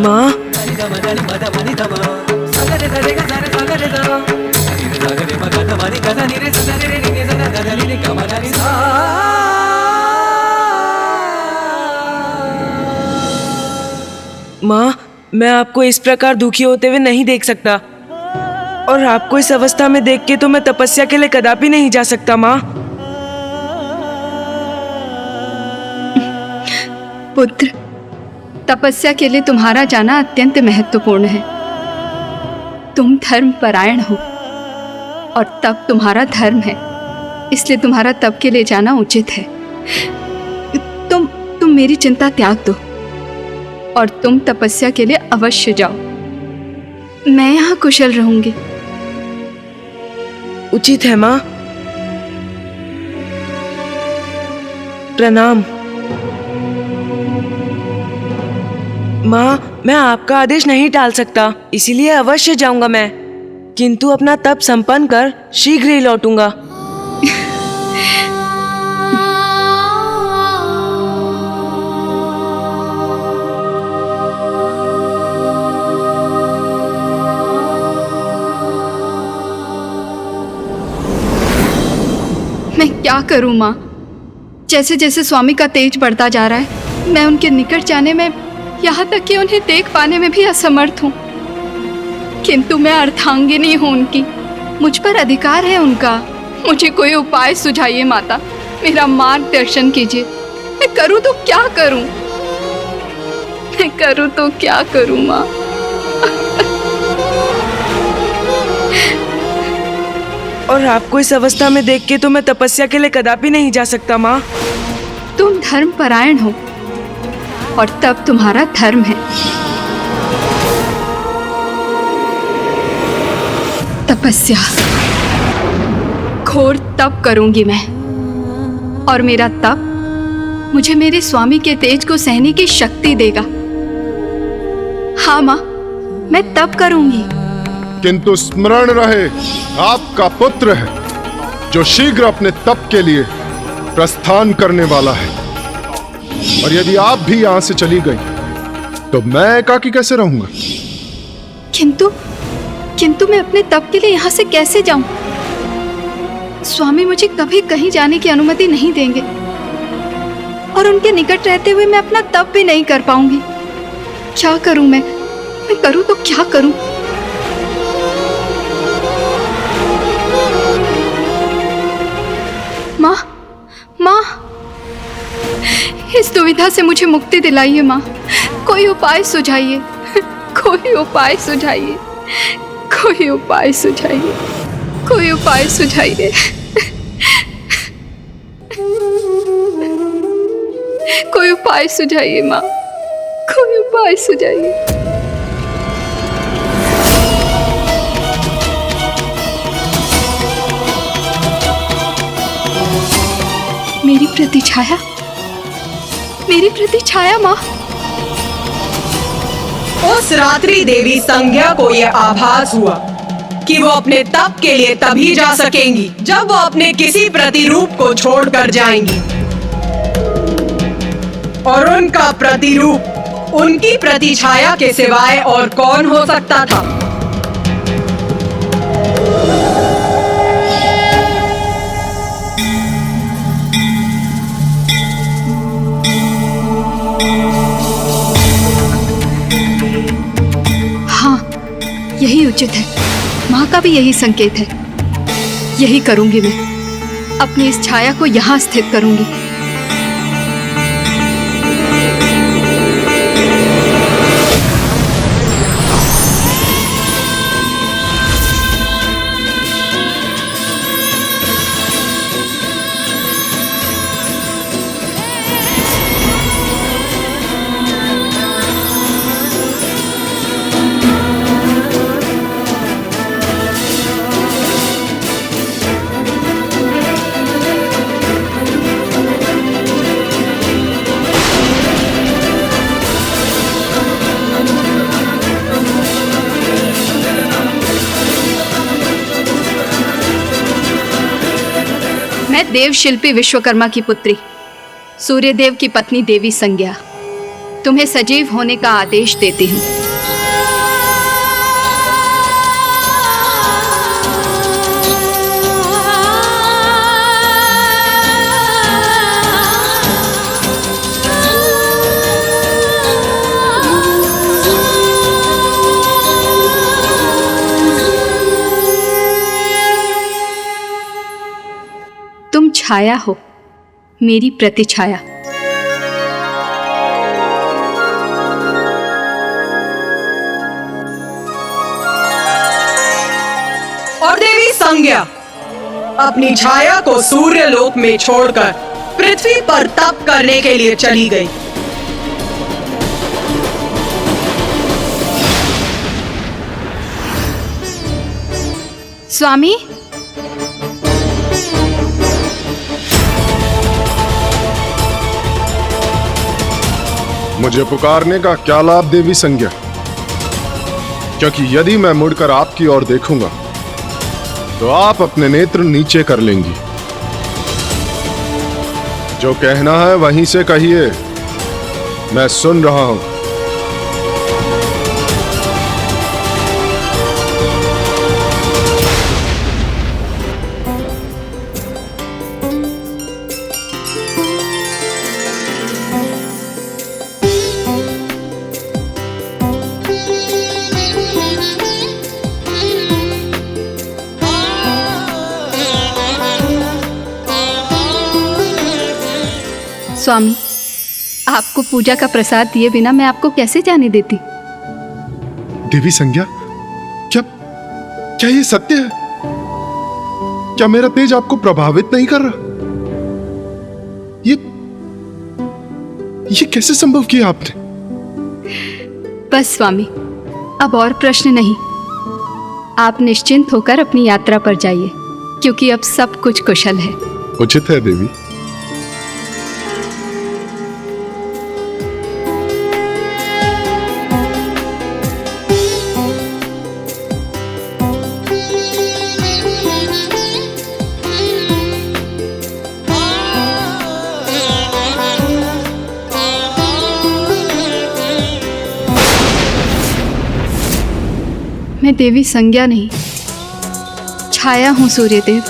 माँ, माँ, मैं आपको इस प्रकार दुखी होते हुए नहीं देख सकता, और आपको इस अवस्था में देख के तो मैं तपस्या के लिए कदापि नहीं जा सकता। माँ, पुत्र, तपस्या के लिए तुम्हारा जाना अत्यंत महत्वपूर्ण है। तुम धर्म परायण हो और तप तुम्हारा धर्म है, इसलिए तुम्हारा तप के लिए जाना उचित है। तुम मेरी चिंता त्याग दो और तुम तपस्या के लिए अवश्य जाओ। मैं यहाँ कुशल रहूंगी। उचित है माँ। प्रणाम। माँ, मैं आपका आदेश नहीं टाल सकता, इसीलिए अवश्य जाऊंगा मैं, किंतु अपना तप संपन्न कर शीघ्र ही लौटूंगा। मैं क्या करूं माँ? जैसे जैसे स्वामी का तेज बढ़ता जा रहा है, मैं उनके निकट जाने में, यहाँ तक कि उन्हें देख पाने में भी असमर्थ हूँ। किंतु मैं अर्धांगिनी हूँ उनकी, मुझ पर अधिकार है उनका। मुझे कोई उपाय सुझाइए माता, मेरा मार्गदर्शन कीजिए। मैं करूँ तो क्या करूँ? मैं करूँ तो क्या करूँ माँ? और आपको इस अवस्था में देख के तो मैं तपस्या के लिए कदापि नहीं जा सकता माँ। तुम धर्म परायण हो और तब तुम्हारा धर्म है। तपस्या, घोर तप करूंगी मैं, और मेरा तप मुझे मेरे स्वामी के तेज को सहने की शक्ति देगा। हाँ माँ, मैं तप करूंगी। किंतु स्मरण रहे, आपका पुत्र है जो शीघ्र अपने तप के लिए प्रस्थान करने वाला है, और यदि आप भी यहां से चली गई तो मैं एकाकी कैसे रहूंगा? किंतु मैं अपने तप के लिए यहाँ से कैसे जाऊं? स्वामी मुझे कभी कहीं जाने की अनुमति नहीं देंगे, और उनके निकट रहते हुए मैं अपना तप भी नहीं कर पाऊंगी। क्या करूं मैं करूं तो क्या करूं? माँ, इस दुविधा से मुझे मुक्ति दिलाइए माँ। कोई उपाय सुझाइए, कोई उपाय सुझाइए, कोई उपाय सुझाइए, कोई उपाय सुझाइए, कोई उपाय सुझाइए माँ, कोई उपाय सुझाइए। मेरी प्रतिछाया माँ। उस रात्रि देवी संज्ञा को यह आभास हुआ कि वो अपने तप के लिए तभी जा सकेंगी जब वो अपने किसी प्रतिरूप को छोड़कर जाएंगी, और उनका प्रतिरूप उनकी प्रतिछाया के सिवाय और कौन हो सकता था? यही उचित है, माँ का भी यही संकेत है। यही करूंगी मैं, अपनी इस छाया को यहाँ स्थित करूंगी। मैं देव शिल्पी विश्वकर्मा की पुत्री, सूर्यदेव की पत्नी देवी संज्ञा, तुम्हें सजीव होने का आदेश देती हूँ। तुम छाया हो, मेरी प्रतिछाया। और देवी संज्ञा अपनी छाया को सूर्यलोक में छोड़कर पृथ्वी पर तप करने के लिए चली गई। स्वामी, मुझे पुकारने का क्या लाभ देवी संज्ञा? क्योंकि यदि मैं मुड़कर आपकी ओर देखूंगा तो आप अपने नेत्र नीचे कर लेंगी। जो कहना है वहीं से कहिए, मैं सुन रहा हूं। स्वामी, आपको पूजा का प्रसाद दिए बिना मैं आपको कैसे जाने देती? देवी संज्ञा, क्या क्या ये सत्य है? क्या मेरा तेज आपको प्रभावित नहीं कर रहा? ये कैसे संभव किया आपने? बस स्वामी, अब और प्रश्न नहीं। आप निश्चिंत होकर अपनी यात्रा पर जाइए, क्योंकि अब सब कुछ कुशल है। उचित है देवी। मैं देवी संज्ञा नहीं, छाया हूं सूर्यदेव।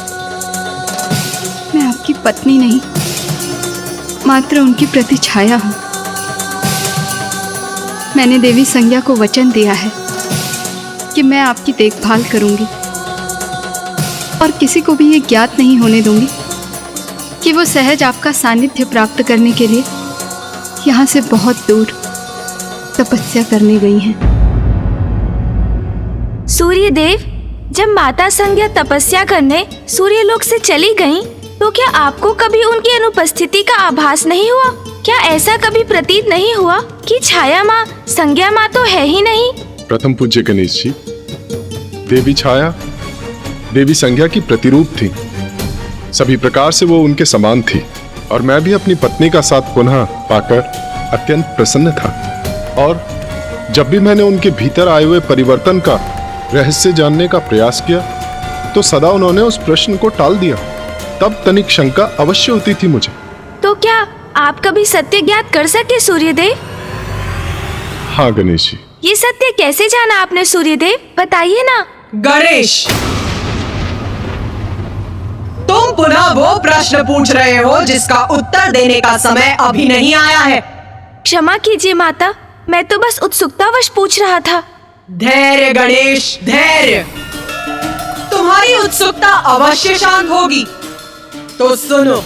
मैं आपकी पत्नी नहीं, मात्र उनकी प्रति छाया हूं। मैंने देवी संज्ञा को वचन दिया है कि मैं आपकी देखभाल करूंगी और किसी को भी ये ज्ञात नहीं होने दूंगी कि वो सहज आपका सानिध्य प्राप्त करने के लिए यहाँ से बहुत दूर तपस्या करने गई हैं। सूर्यदेव, जब माता संज्ञा तपस्या करने सूर्यलोक से चली गईं, तो क्या आपको कभी उनकी अनुपस्थिति का आभास नहीं हुआ? क्या ऐसा कभी प्रतीत नहीं हुआ कि छाया माँ संज्ञा माँ तो है ही नहीं? प्रथम पूज्य गणेश जी, देवी छाया देवी संज्ञा की प्रतिरूप थी। सभी प्रकार से वो उनके समान थी और मैं भी अपनी पत्नी का साथ पुनः पाकर अत्यंत प्रसन्न था। और जब भी मैंने उनके भीतर आए हुए परिवर्तन का रहस्य जानने का प्रयास किया तो सदा उन्होंने उस प्रश्न को टाल दिया। तब तनिक शंका अवश्य होती थी मुझे। तो क्या आप कभी सत्य ज्ञात कर सके सूर्यदेव? हाँ गणेश जी। ये सत्य कैसे जाना आपने सूर्यदेव, बताइए ना। गणेश, तुम पुनः वो प्रश्न पूछ रहे हो जिसका उत्तर देने का समय अभी नहीं आया है। क्षमा कीजिए माता, मैं तो बस उत्सुकतावश पूछ रहा था। धैर्य गणेश, धैर्य। तुम्हारी उत्सुकता अवश्य शांत होगी। तो सुनो,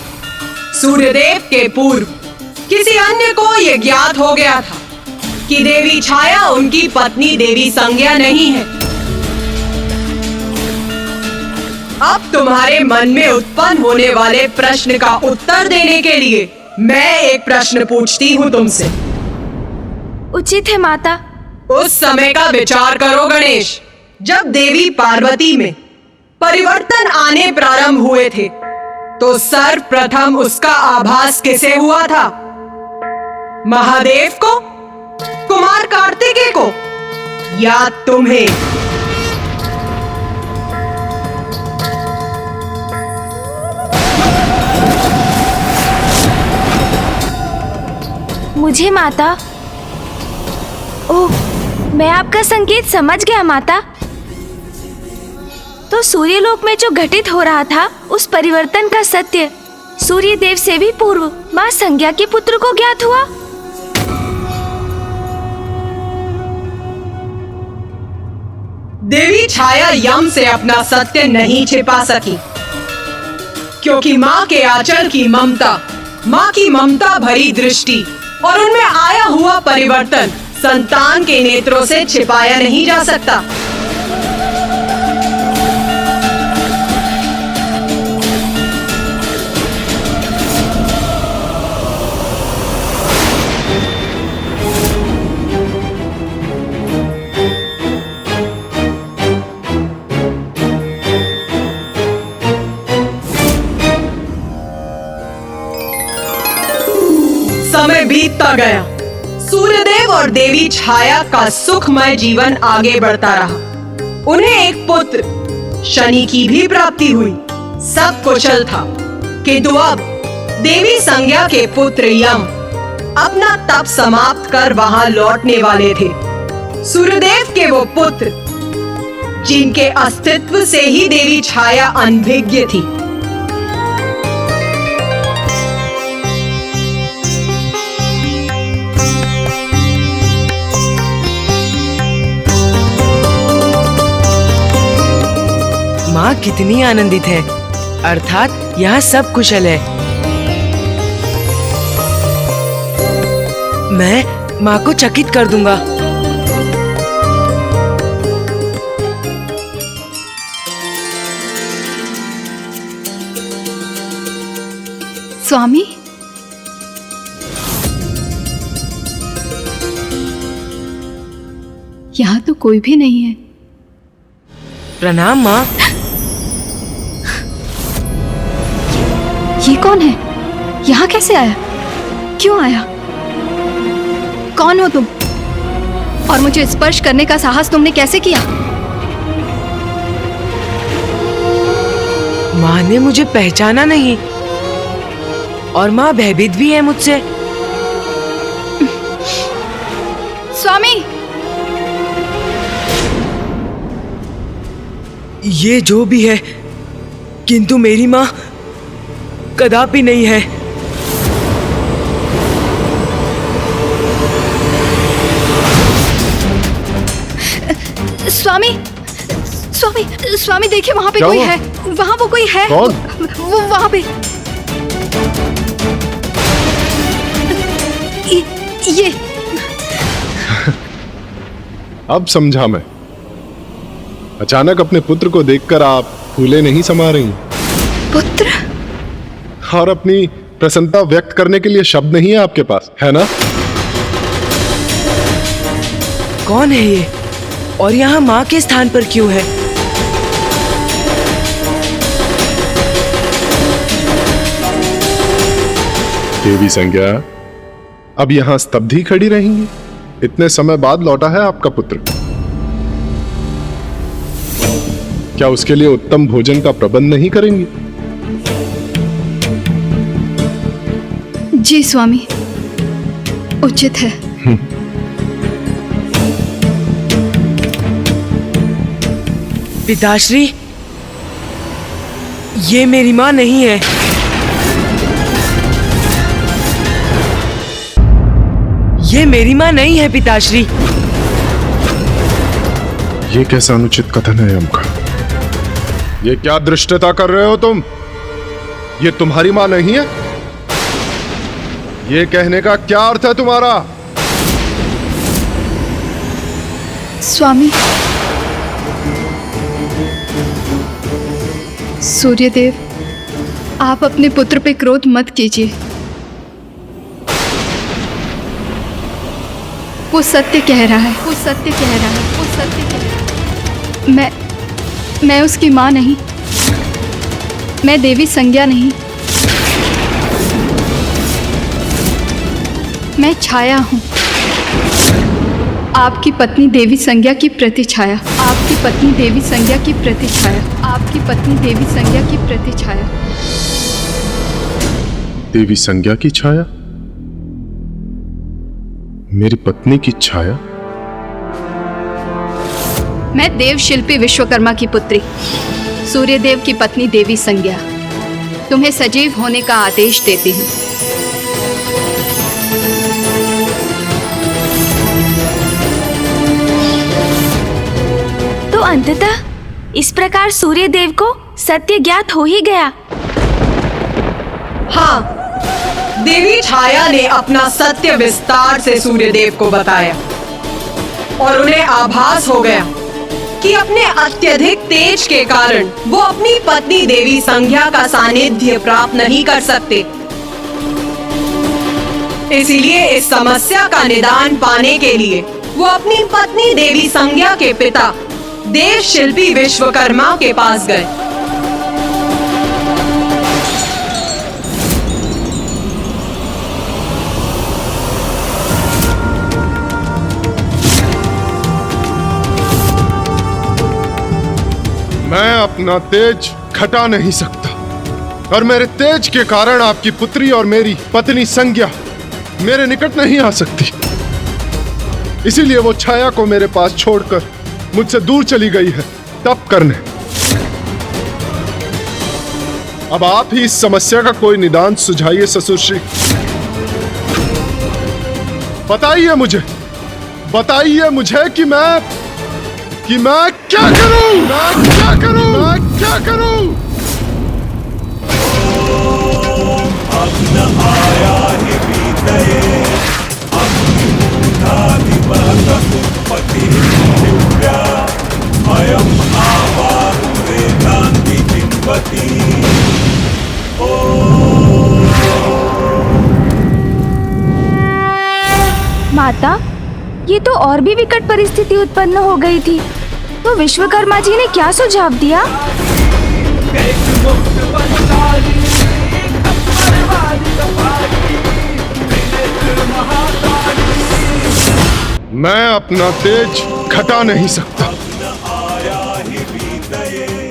सूर्यदेव के पूर्व किसी अन्य को यह ज्ञात हो गया था कि देवी छाया उनकी पत्नी देवी संज्ञा नहीं है। अब तुम्हारे मन में उत्पन्न होने वाले प्रश्न का उत्तर देने के लिए मैं एक प्रश्न पूछती हूँ तुमसे। उचित है माता। उस समय का विचार करो गणेश, जब देवी पार्वती में परिवर्तन आने प्रारंभ हुए थे तो सर्वप्रथम उसका आभास किसे हुआ था? महादेव को, कुमार कार्तिकेय को, या तुम्हें? मुझे माता। ओह, मैं आपका संकेत समझ गया माता। तो सूर्यलोक में जो घटित हो रहा था उस परिवर्तन का सत्य सूर्यदेव से भी पूर्व माँ संज्ञा के पुत्र को ज्ञात हुआ। देवी छाया यम से अपना सत्य नहीं छिपा सकी, क्योंकि माँ के आंचल की ममता, माँ की ममता भरी दृष्टि और उनमें आया हुआ परिवर्तन संतान के नेत्रों से छिपाया नहीं जा सकता। बढ़ता गया। सूर्यदेव और देवी छाया का सुखमय जीवन आगे बढ़ता रहा। उन्हें एक पुत्र शनि की भी प्राप्ति हुई। सब कुशल था किंतु अब देवी संज्ञा के पुत्र यम अपना तप समाप्त कर वहां लौटने वाले थे। सूर्यदेव के वो पुत्र जिनके अस्तित्व से ही देवी छाया अनभिज्ञ थी। माँ कितनी आनंदित है, अर्थात यहाँ सब कुशल है। मैं माँ को चकित कर दूंगा। स्वामी, यहाँ तो कोई भी नहीं है। प्रणाम माँ। ये कौन है? यहाँ कैसे आया? क्यों आया? कौन हो तुम? और मुझे स्पर्श करने का साहस तुमने कैसे किया? माँ ने मुझे पहचाना नहीं और माँ भयभीत भी है मुझसे। स्वामी, ये जो भी है किंतु मेरी माँ कदापि नहीं है। स्वामी, स्वामी, स्वामी देखिए वहाँ पे क्या कोई हुआ? है। वहाँ वो कोई है। कौन? वो वहाँ पे। ये अब समझा मैं। अचानक अपने पुत्र को देखकर आप फूले नहीं समा रही पुत्र। और अपनी प्रसन्नता व्यक्त करने के लिए शब्द नहीं है आपके पास, है ना? कौन है ये और यहाँ माँ के स्थान पर क्यों है? देवी संज्ञा, अब यहाँ स्तब्ध ही खड़ी रहेंगी? इतने समय बाद लौटा है आपका पुत्र। क्या उसके लिए उत्तम भोजन का प्रबंध नहीं करेंगी? जी स्वामी, उचित है। पिताश्री, ये मेरी माँ नहीं है। ये मेरी माँ नहीं है पिताश्री। ये कैसा अनुचित कथन है यम का? ये क्या दृष्टता कर रहे हो तुम? ये तुम्हारी माँ नहीं है? ये कहने का क्या अर्थ है तुम्हारा? स्वामी, सूर्यदेव, आप अपने पुत्र पे क्रोध मत कीजिए। वो सत्य कह रहा है। वो सत्य कह रहा है। वो सत्य कह रहा है। मैं उसकी माँ नहीं। मैं देवी संज्ञा नहीं। मैं छाया हूँ, आपकी पत्नी देवी संज्ञा की प्रतिछाया। आपकी पत्नी देवी संज्ञा की प्रतिछाया। आपकी पत्नी देवी संज्ञा की प्रतिछाया। देवी संज्ञा की छाया? मेरी पत्नी की छाया? मैं देव शिल्पी विश्वकर्मा की पुत्री, सूर्यदेव की पत्नी देवी संज्ञा, तुम्हें सजीव होने का आदेश देती हूँ। तो अंततः इस प्रकार सूर्यदेव को सत्य ज्ञात हो ही गया। हाँ, देवी छाया ने अपना सत्य विस्तार से सूर्यदेव को बताया और उन्हें आभास हो गया कि अपने अत्यधिक तेज के कारण वो अपनी पत्नी देवी संज्ञा का सानिध्य प्राप्त नहीं कर सकते। इसीलिए इस समस्या का निदान पाने के लिए वो अपनी पत्नी देवी संज्ञा के पिता देव शिल्पी विश्वकर्मा के पास गए। मैं अपना तेज घटा नहीं सकता और मेरे तेज के कारण आपकी पुत्री और मेरी पत्नी संज्ञा मेरे निकट नहीं आ सकती। इसीलिए वो छाया को मेरे पास छोड़कर मुझसे दूर चली गई है तप करने। अब आप ही इस समस्या का कोई निदान सुझाइए ससुर श्री। बताइए मुझे कि मैं क्या करूं? मैं क्या करूं? माता, ये तो और भी विकट परिस्थिति उत्पन्न हो गई थी। तो विश्वकर्मा जी ने क्या सुझाव दिया? मैं अपना तेज घटा नहीं सकता।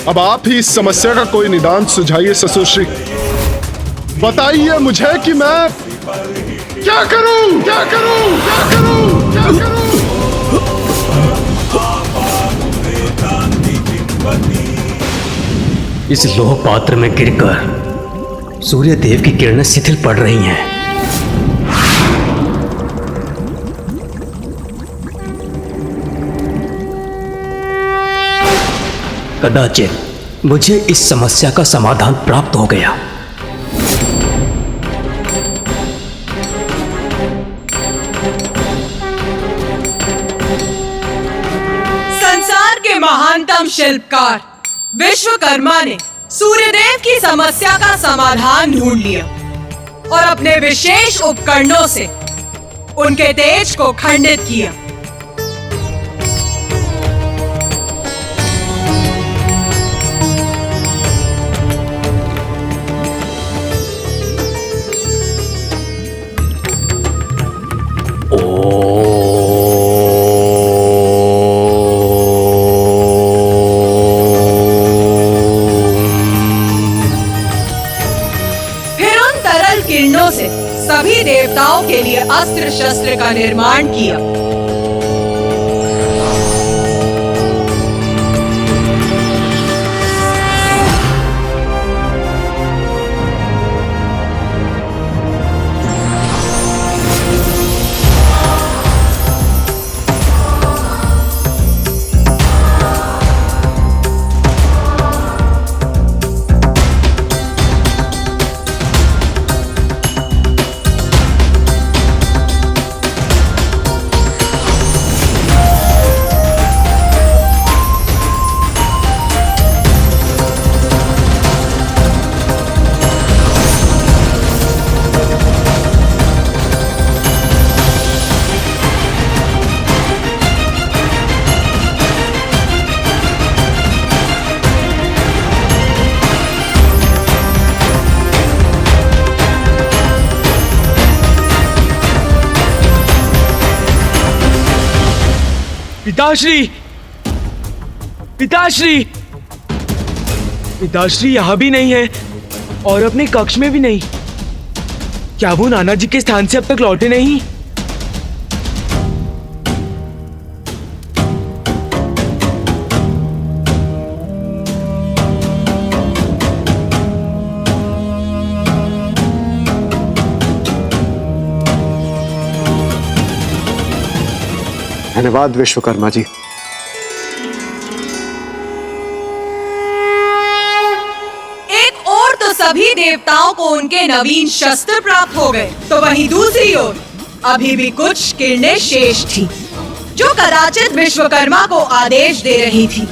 अब आप ही इस समस्या का कोई निदान सुझाइए ससुर श्री। बताइए मुझे कि मैं क्या करूं? इस लोह पात्र में गिरकर सूर्य देव की किरणें शिथिल पड़ रही हैं। कदाचित मुझे इस समस्या का समाधान प्राप्त हो गया। संसार के महानतम शिल्पकार विश्वकर्मा ने सूर्यदेव की समस्या का समाधान ढूंढ लिया और अपने विशेष उपकरणों से उनके तेज को खंडित किया। सभी देवताओं के लिए अस्त्र शस्त्र का निर्माण किया। पिताश्री यहाँ भी नहीं है और अपने कक्ष में भी नहीं। क्या वो नाना जी के स्थान से अब तक लौटे नहीं? धन्यवाद विश्वकर्मा जी। एक ओर तो सभी देवताओं को उनके नवीन शस्त्र प्राप्त हो गए, तो वहीं दूसरी ओर अभी भी कुछ किरणें शेष थी, जो कदाचित विश्वकर्मा को आदेश दे रही थी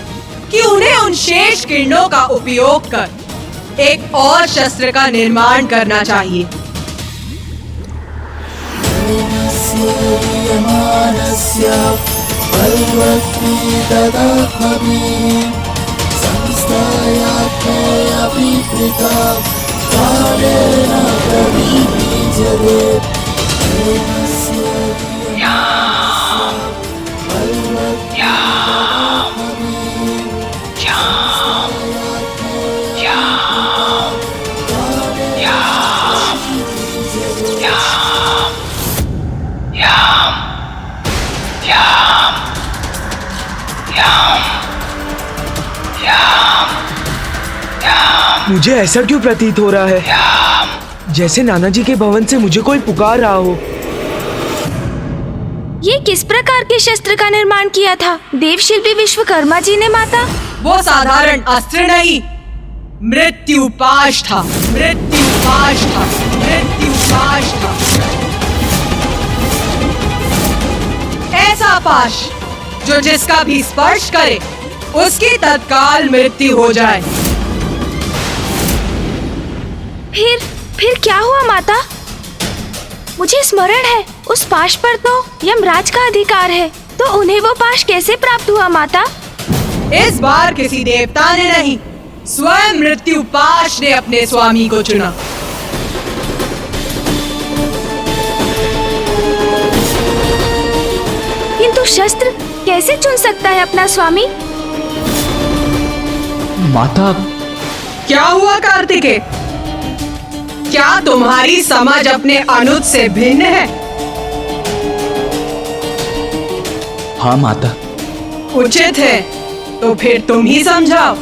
कि उन्हें उन शेष किरणों का उपयोग कर एक और शस्त्र का निर्माण करना चाहिए। मुझे ऐसा क्यों प्रतीत हो रहा है जैसे नाना जी के भवन से मुझे कोई पुकार रहा हो। ये किस प्रकार के शस्त्र का निर्माण किया था देव शिल्पी विश्वकर्मा जी ने माता? वो साधारण अस्त्र नहीं, मृत्युपाश था। मृत्युपाश था। मृत्युपाश था। ऐसा पाश जो जिसका भी स्पर्श करे उसकी तत्काल मृत्यु हो जाए। फिर क्या हुआ माता? मुझे स्मरण है उस पाश पर तो यमराज का अधिकार है, तो उन्हें वो पाश कैसे प्राप्त हुआ माता? इस बार किसी देवता ने नहीं, स्वयं मृत्युपाश ने अपने स्वामी को चुना। किंतु शस्त्र कैसे चुन सकता है अपना स्वामी? माता, क्या हुआ कार्तिकेय? क्या तुम्हारी समझ अपने अनुज से भिन्न है? हाँ माता। उचित है, तो फिर तुम ही समझाओ।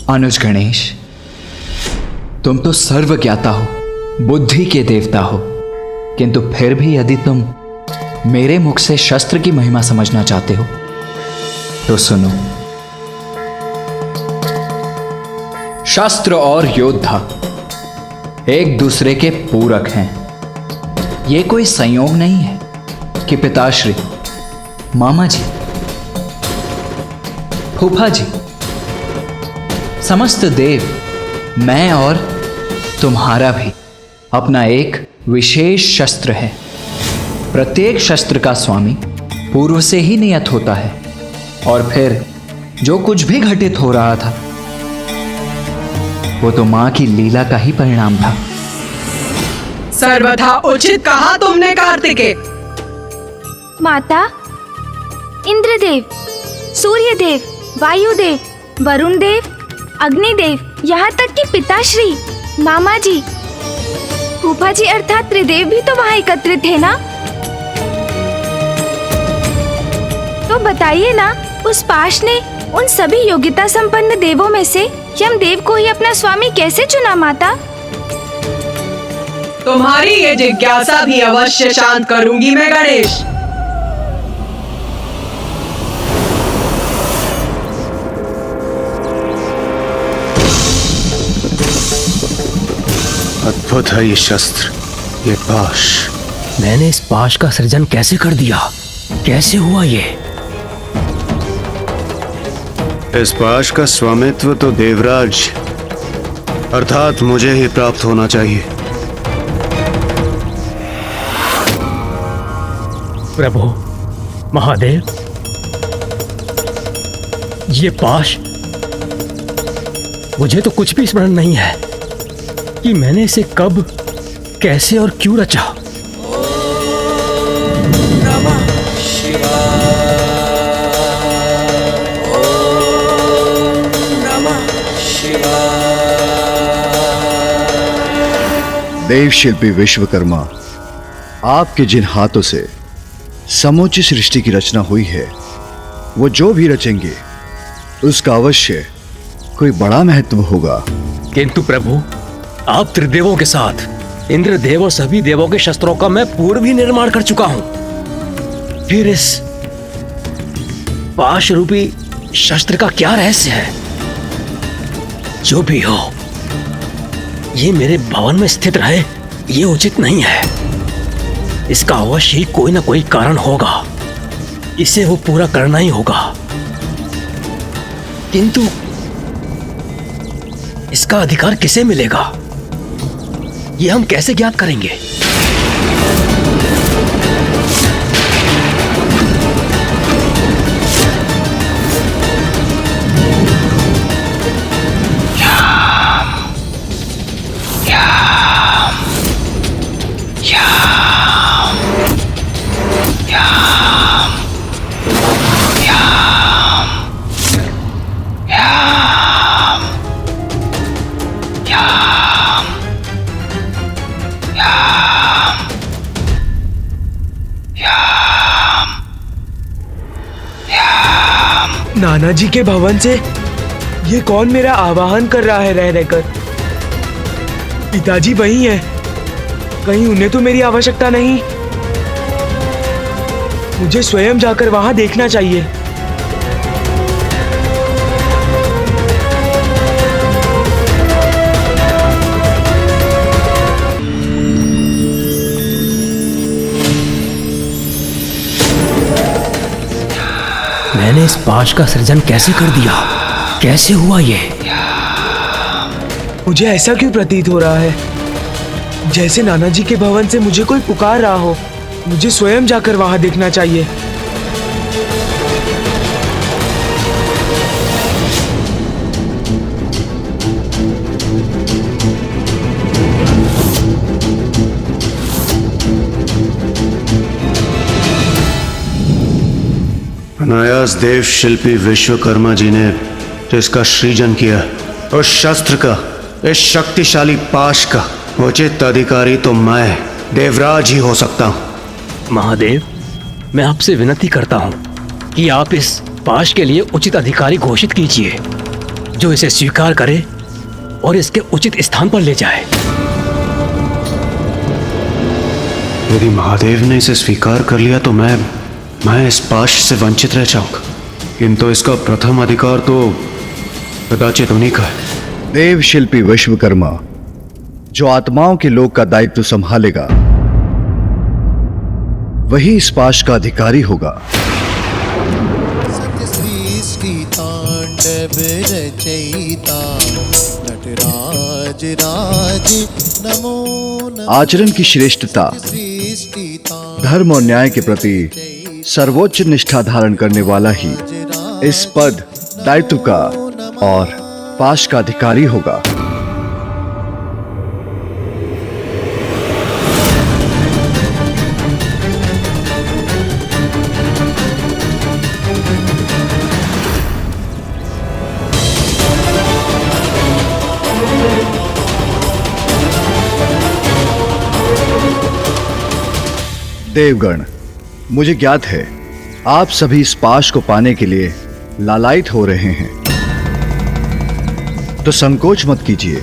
अनुज गणेश, तुम तो सर्वज्ञाता हो, बुद्धि के देवता हो, किंतु फिर भी यदि तुम मेरे मुख से शस्त्र की महिमा समझना चाहते हो तो सुनो। शस्त्र और योद्धा एक दूसरे के पूरक हैं। ये कोई संयोग नहीं है कि पिताश्री, मामा जी, फूफा जी, समस्त देव, मैं और तुम्हारा भी अपना एक विशेष शस्त्र है। प्रत्येक शस्त्र का स्वामी पूर्व से ही नियत होता है, और फिर जो कुछ भी घटित हो रहा था वो तो मां की लीला का ही परिणाम था। सर्वथा उचित कहा तुमने कार्तिकेय। माता, इंद्रदेव, सूर्यदेव, वायुदेव, वरुण देव, अग्निदेव, यहाँ तक कि पिताश्री, मामा जी, फूफा जी अर्थात त्रिदेव भी तो वहाँ एकत्रित थे ना? तो बताइए ना, उस पाश ने उन सभी योग्यता संपन्न देवों में से यमदेव को ही अपना स्वामी कैसे चुना माता? तुम्हारी ये जिज्ञासा भी अवश्य शांत करूंगी मैं गणेश। अद्भुत है ये शस्त्र, ये पाश। मैंने इस पाश का सृजन कैसे कर दिया? कैसे हुआ ये? इस पाश का स्वामित्व तो देवराज अर्थात मुझे ही प्राप्त होना चाहिए। प्रभु, महादेव, ये पाश, मुझे तो कुछ भी स्मरण नहीं है कि मैंने इसे कब, कैसे और क्यों रचा। देव शिल्पी विश्वकर्मा, आपके जिन हाथों से समूची सृष्टि की रचना हुई है, वो जो भी रचेंगे उसका अवश्य कोई बड़ा महत्व होगा। किंतु प्रभु, आप त्रिदेवों के साथ इंद्रदेव और सभी देवों के शस्त्रों का मैं पूर्व ही निर्माण कर चुका हूं। फिर इस पाश रूपी शस्त्र का क्या रहस्य है? जो भी हो, ये मेरे भवन में स्थित रहे, ये उचित नहीं है। इसका अवश्य ही कोई ना कोई कारण होगा, इसे वो पूरा करना ही होगा। किंतु इसका अधिकार किसे मिलेगा? ये हम कैसे ज्ञात करेंगे? नाना जी के भवन से ये कौन मेरा आवाहन कर रहा है रह रहकर? पिताजी वही हैं। कहीं उन्हें तो मेरी आवश्यकता नहीं? मुझे स्वयं जाकर वहां देखना चाहिए। मैंने इस पाश का सृजन कैसे कर दिया? कैसे हुआ ये? मुझे ऐसा क्यों प्रतीत हो रहा है जैसे नाना जी के भवन से मुझे कोई पुकार रहा हो। मुझे स्वयं जाकर वहां देखना चाहिए। अनायास देव शिल्पी विश्वकर्मा जी ने इसका सृजन किया। उस शस्त्र का, इस शक्तिशाली पाश का उचित अधिकारी तो मैं देवराज ही हो सकता हूं। महादेव, मैं आपसे विनती करता हूं कि आप इस पाश के लिए उचित अधिकारी घोषित कीजिए, जो इसे स्वीकार करे और इसके उचित स्थान पर ले जाए। यदि महादेव ने इसे स्वीकार कर लिया तो मैं इस पाश से वंचित रह जाऊंगा, किंतु इसका प्रथम अधिकार तो कदाचित उन्हीं का है। देव शिल्पी विश्वकर्मा जो आत्माओं के लोक का दायित्व संभालेगा वही इस पाश का अधिकारी होगा। आचरण की श्रेष्ठता, धर्म और न्याय के प्रति सर्वोच्च निष्ठा धारण करने वाला ही इस पद, दायित्व का और पाश का अधिकारी होगा। देवगण, मुझे ज्ञात है आप सभी इस पाश को पाने के लिए लालायित हो रहे हैं, तो संकोच मत कीजिए।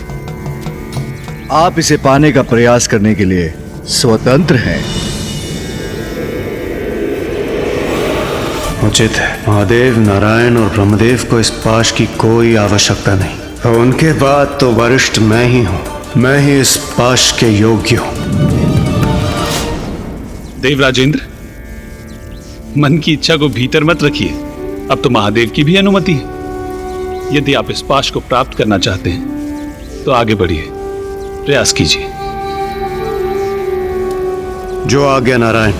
आप इसे पाने का प्रयास करने के लिए स्वतंत्र हैं। उचित है। महादेव, नारायण और ब्रह्मदेव को इस पाश की कोई आवश्यकता नहीं, और उनके बाद तो वरिष्ठ मैं ही हूं। मैं ही इस पाश के योग्य हूं। देवराजेंद्र, मन की इच्छा को भीतर मत रखिए। अब तो महादेव की भी अनुमति है। यदि आप इस पाश को प्राप्त करना चाहते हैं तो आगे बढ़िए, प्रयास कीजिए। जो आज्ञा नारायण।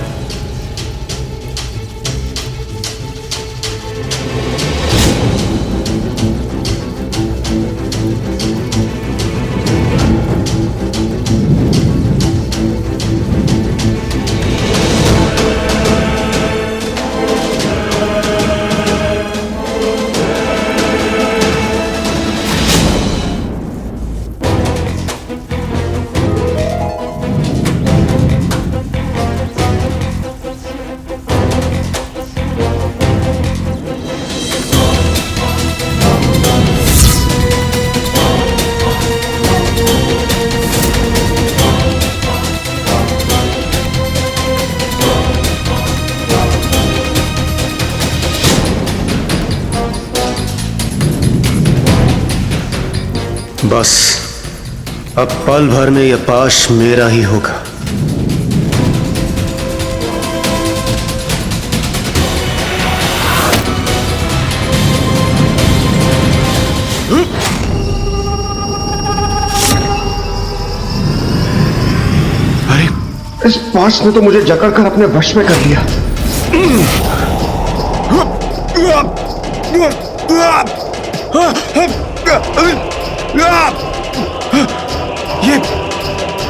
बस अब पल भर में यह पाश मेरा ही होगा। अरे, इस पाश ने तो मुझे जकड़कर अपने वश में कर लिया।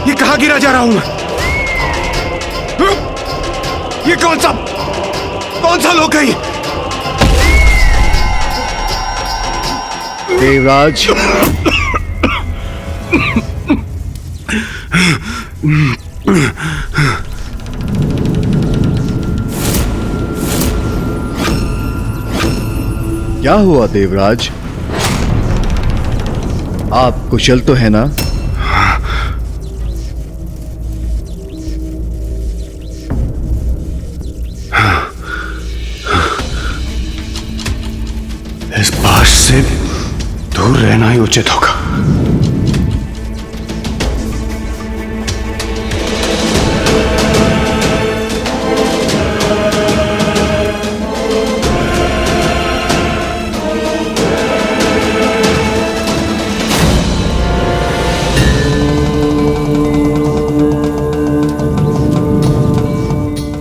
ये कहां गिरा जा रहा हूं मैं? ये कौन सा लोक है ये? देवराज, क्या हुआ देवराज? आप कुशल तो है ना? इस पाश से दूर रहना ही उचित होगा।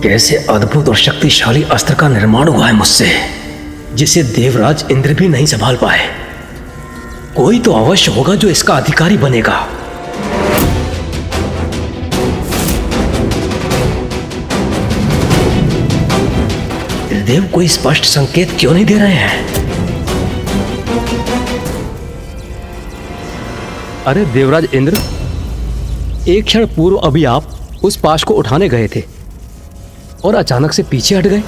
कैसे अद्भुत और शक्तिशाली अस्त्र का निर्माण हुआ है मुझसे, जिसे देवराज इंद्र भी नहीं संभाल पाए। कोई तो अवश्य होगा जो इसका अधिकारी बनेगा। देव कोई स्पष्ट संकेत क्यों नहीं दे रहे हैं? अरे देवराज इंद्र, एक क्षण पूर्व अभी आप उस पाश को उठाने गए थे और अचानक से पीछे हट गए।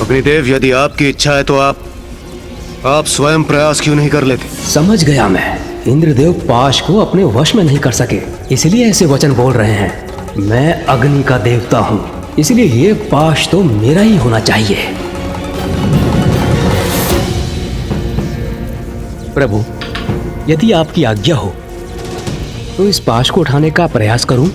अग्निदेव, यदि आपकी इच्छा है तो आप स्वयं प्रयास क्यों नहीं कर लेते? समझ गया मैं। इंद्रदेव पाश को अपने वश में नहीं कर सके, इसलिए ऐसे वचन बोल रहे हैं। मैं अग्नि का देवता हूं, इसलिए ये पाश तो मेरा ही होना चाहिए। प्रभु, यदि आपकी आज्ञा हो तो इस पाश को उठाने का प्रयास करूं।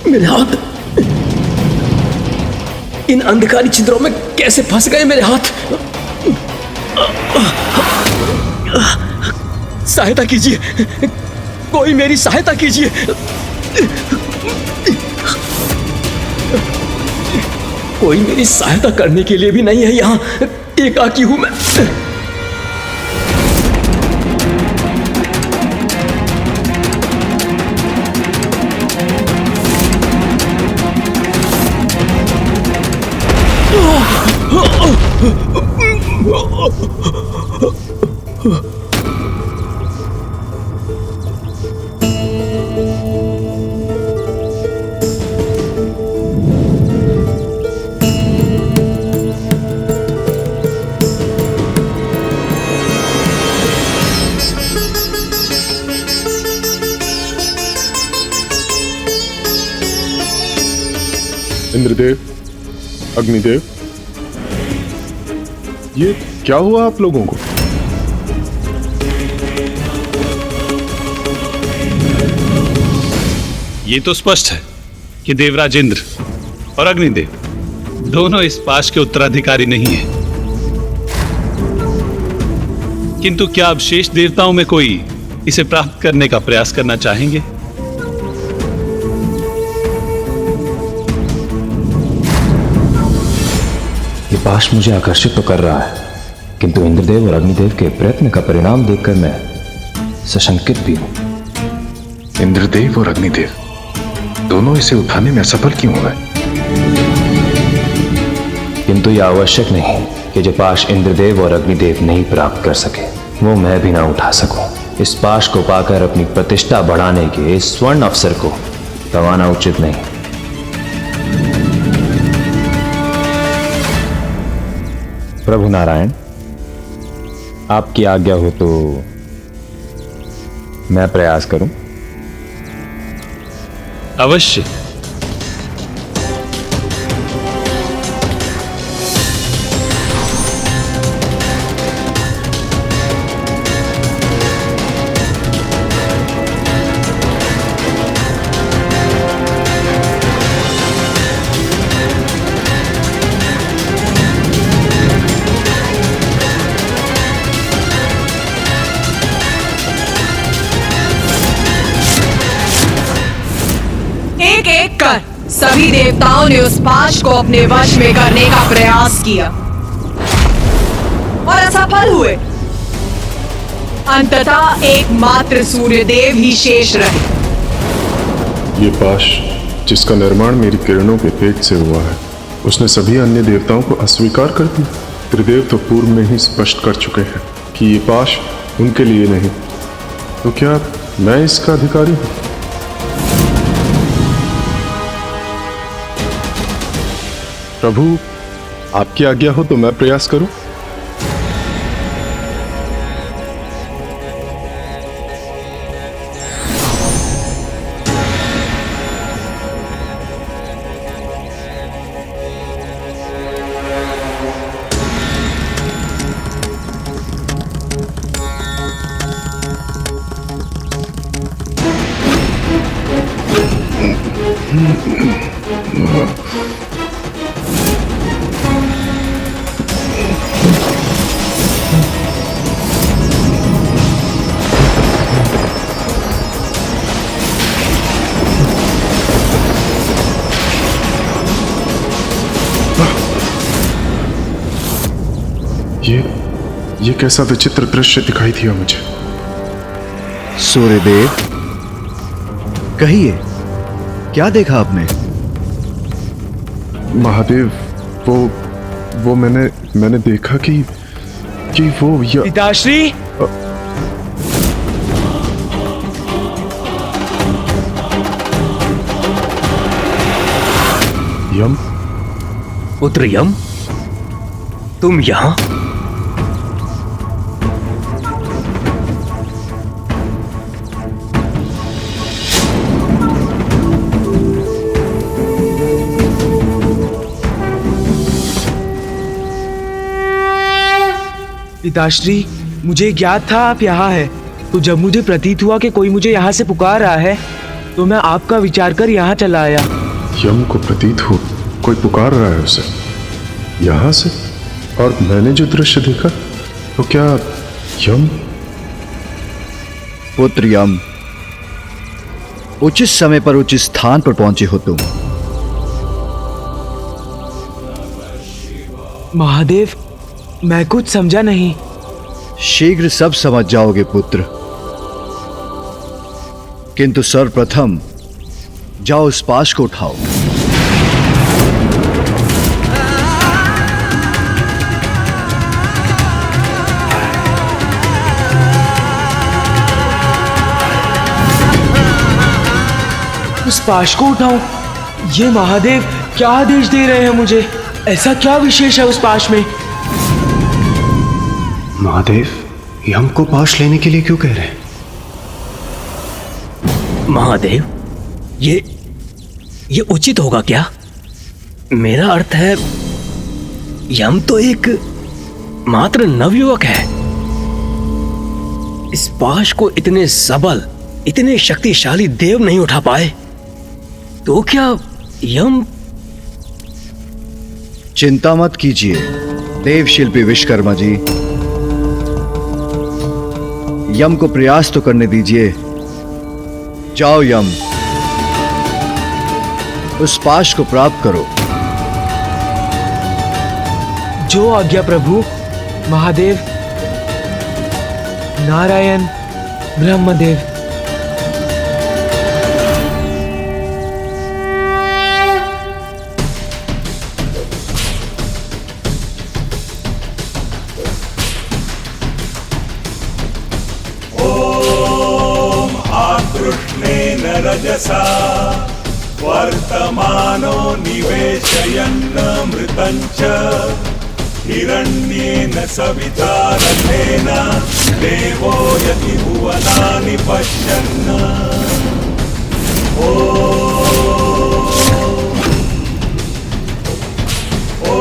मेरे हाथ इन अंधकारी छिद्रों में कैसे फंस गए मेरे हाथ। सहायता कीजिए, कोई मेरी सहायता कीजिए। कोई मेरी सहायता करने के लिए भी नहीं है यहाँ। एकाकी हूं मैं। इंद्रदेव, अग्निदेव, ये क्या हुआ आप लोगों को? ये तो स्पष्ट है कि देवराज इंद्र और अग्निदेव दोनों इस पाश के उत्तराधिकारी नहीं हैं। किंतु क्या अब शेष देवताओं में कोई इसे प्राप्त करने का प्रयास करना चाहेंगे? ये पाश मुझे आकर्षित तो कर रहा है, किंतु इंद्रदेव और अग्निदेव के प्रयत्न का परिणाम देखकर मैं सशंकित भी हूं। इंद्रदेव और अग्निदेव दोनों इसे उठाने में असफल क्यों हुए? किंतु यह आवश्यक नहीं कि जो पाश इंद्रदेव और अग्निदेव नहीं प्राप्त कर सके वो मैं भी ना उठा सकूं। इस पाश को पाकर अपनी प्रतिष्ठा बढ़ाने के इस स्वर्ण अवसर को गंवाना उचित नहीं। प्रभु नारायण, आपकी आज्ञा हो तो मैं प्रयास करूं। अवश्य। सभी देवताओं ने उस पाश को अपने वश में करने का प्रयास किया और असफल हुए। अंततः एकमात्र सूर्यदेव ही शेष रहे। ये पाश जिसका निर्माण मेरी किरणों के तेज से हुआ है, उसने सभी अन्य देवताओं को अस्वीकार कर दिया। त्रिदेव तो पूर्व में ही स्पष्ट कर चुके हैं कि ये पाश उनके लिए नहीं, तो क्या मैं इसका अधिकारी हूं? प्रभु, आपकी आज्ञा हो तो मैं प्रयास करूं। ये कैसा विचित्र दृश्य दिखाई दिया मुझे। सूर्यदेव, कहिए, क्या देखा आपने? महादेव, वो मैंने देखा कि वो पिताश्री, यम, पुत्र यम, तुम यहां? पिताश्री, मुझे ज्ञात था आप यहाँ हैं, तो जब मुझे प्रतीत हुआ कि कोई मुझे यहाँ से पुकार रहा है, तो मैं आपका विचार कर यहाँ चला आया। यम को प्रतीत हो कोई पुकार रहा है उसे यहाँ से, और मैंने जो दृश्य देखा, तो क्या यम? पुत्र यम, उचित समय पर उचित स्थान पर पहुंचे हो तुम। महादेव, मैं कुछ समझा नहीं। शीघ्र सब समझ जाओगे पुत्र, किंतु सर्वप्रथम जाओ उस पाश को उठाओ। उस पाश को उठाऊं? ये महादेव क्या आदेश दे रहे हैं मुझे? ऐसा क्या विशेष है उस पाश में? महादेव, यम को पाश लेने के लिए क्यों कह रहे हैं? महादेव, ये उचित होगा क्या? मेरा अर्थ है, यम तो एक मात्र नवयुवक है। इस पाश को इतने सबल, इतने शक्तिशाली देव नहीं उठा पाए, तो क्या यम? चिंता मत कीजिए देव शिल्पी विश्वकर्मा जी, यम को प्रयास तो करने दीजिए। जाओ यम, उस पाश को प्राप्त करो। जो आज्ञा प्रभु। महादेव, नारायण, ब्रह्मदेव। रजसा वर्तमानो निवेशयन् मृतञ्च हिरण्येन सविता रथेन देवो यदि भुवनानि पश्यन्। ॐ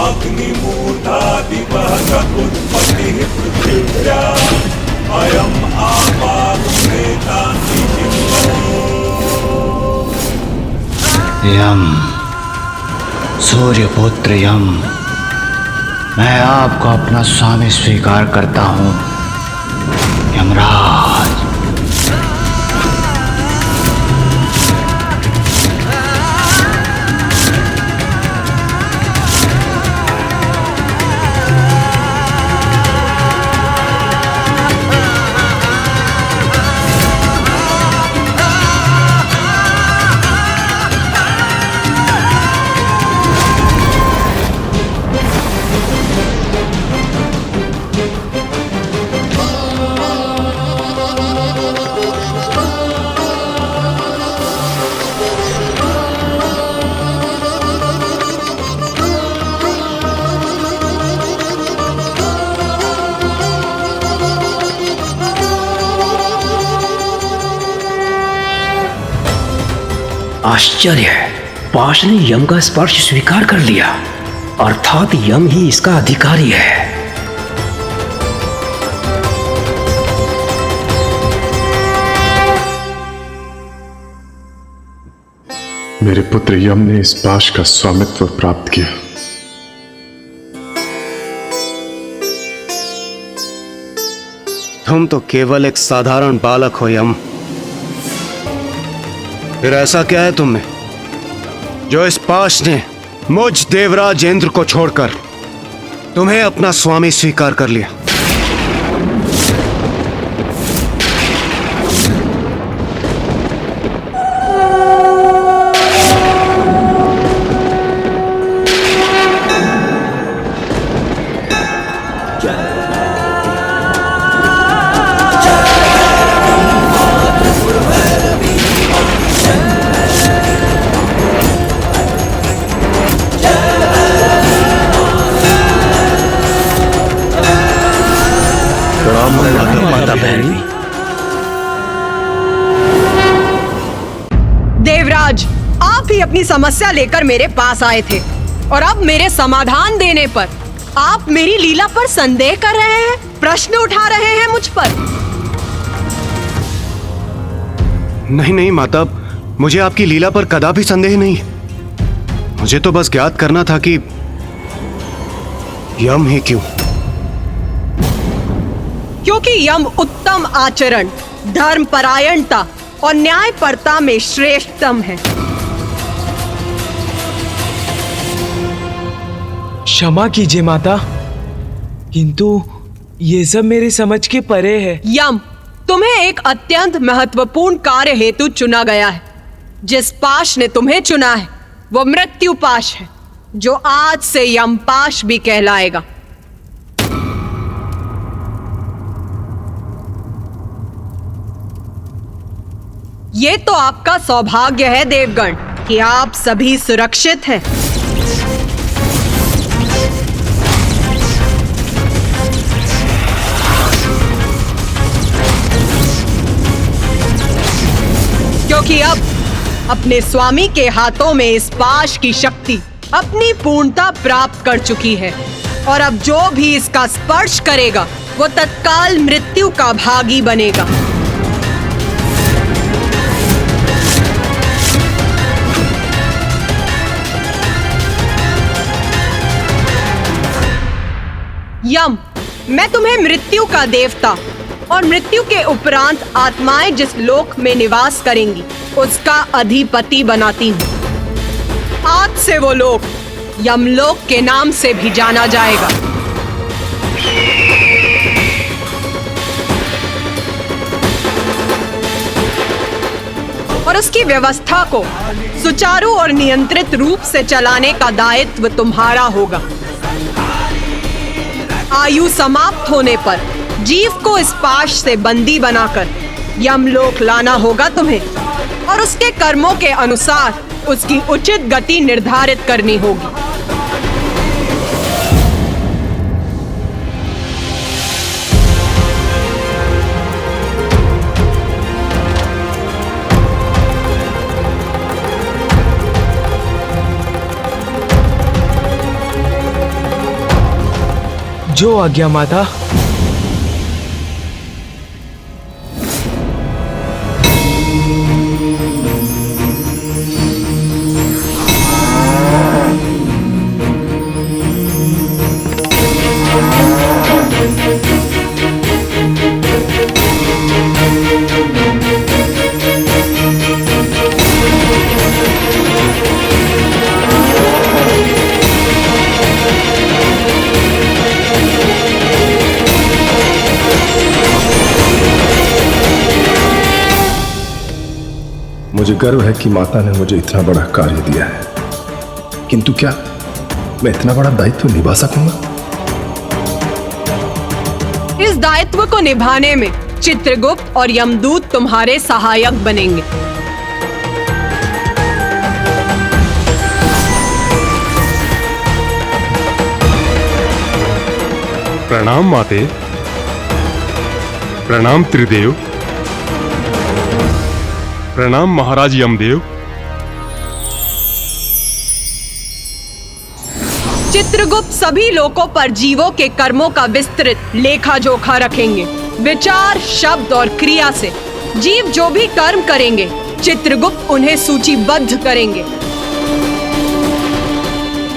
अग्निमूर्धादिवः उत्पत्तिः पृथिव्या अयम् आपादुनेतान्ति यम, सूर्यपुत्र यम, मैं आपको अपना स्वामी स्वीकार करता हूं। यमराज, आश्चर्य है, पाश ने यम का स्पर्श स्वीकार कर लिया, अर्थात यम ही इसका अधिकारी है। मेरे पुत्र यम ने इस पाश का स्वामित्व प्राप्त किया। तुम तो केवल एक साधारण बालक हो यम। फिर ऐसा क्या है तुम में जो इस पाश ने मुझ देवराज इंद्र को छोड़कर तुम्हें अपना स्वामी स्वीकार कर लिया? देवराज, आप ही अपनी समस्या लेकर मेरे पास आए थे और अब मेरे समाधान देने पर आप मेरी लीला पर संदेह कर रहे हैं, प्रश्न उठा रहे हैं मुझ पर। नहीं नहीं माता, मुझे आपकी लीला पर कदापि संदेह नहीं है। मुझे तो बस ज्ञात करना था कि यम ही क्यों? क्योंकि यम उत्तम आचरण, धर्मपरायणता और न्यायपरता में श्रेष्ठतम है। क्षमा कीजिए माता, किंतु ये सब मेरे समझ के परे है। यम, तुम्हें एक अत्यंत महत्वपूर्ण कार्य हेतु चुना गया है। जिस पाश ने तुम्हें चुना है वो मृत्यु पाश है, जो आज से यम पाश भी कहलाएगा। ये तो आपका सौभाग्य है देवगण कि आप सभी सुरक्षित हैं। क्योंकि अब अपने स्वामी के हाथों में इस पाश की शक्ति अपनी पूर्णता प्राप्त कर चुकी है और अब जो भी इसका स्पर्श करेगा वो तत्काल मृत्यु का भागी बनेगा। यम, मैं तुम्हें मृत्यु का देवता और मृत्यु के उपरांत आत्माएं जिस लोक में निवास करेंगी उसका अधिपति बनाती हूँ। आज से वो लोक यमलोक के नाम से भी जाना जाएगा। और उसकी व्यवस्था को सुचारू और नियंत्रित रूप से चलाने का दायित्व तुम्हारा होगा। आयु समाप्त होने पर जीव को इस पाश से बंदी बनाकर यमलोक लाना होगा तुम्हें और उसके कर्मों के अनुसार उसकी उचित गति निर्धारित करनी होगी। जो आज्ञा माता। मुझे गर्व है कि माता ने मुझे इतना बड़ा कार्य दिया है, किंतु क्या मैं इतना बड़ा दायित्व निभा सकूंगा? इस दायित्व को निभाने में चित्रगुप्त और यमदूत तुम्हारे सहायक बनेंगे। प्रणाम माते। प्रणाम त्रिदेव। प्रणाम महाराज यमदेव। चित्रगुप्त सभी लोकों पर जीवों के कर्मों का विस्तृत लेखा जोखा रखेंगे। विचार, शब्द और क्रिया से जीव जो भी कर्म करेंगे, चित्रगुप्त उन्हें सूचीबद्ध करेंगे।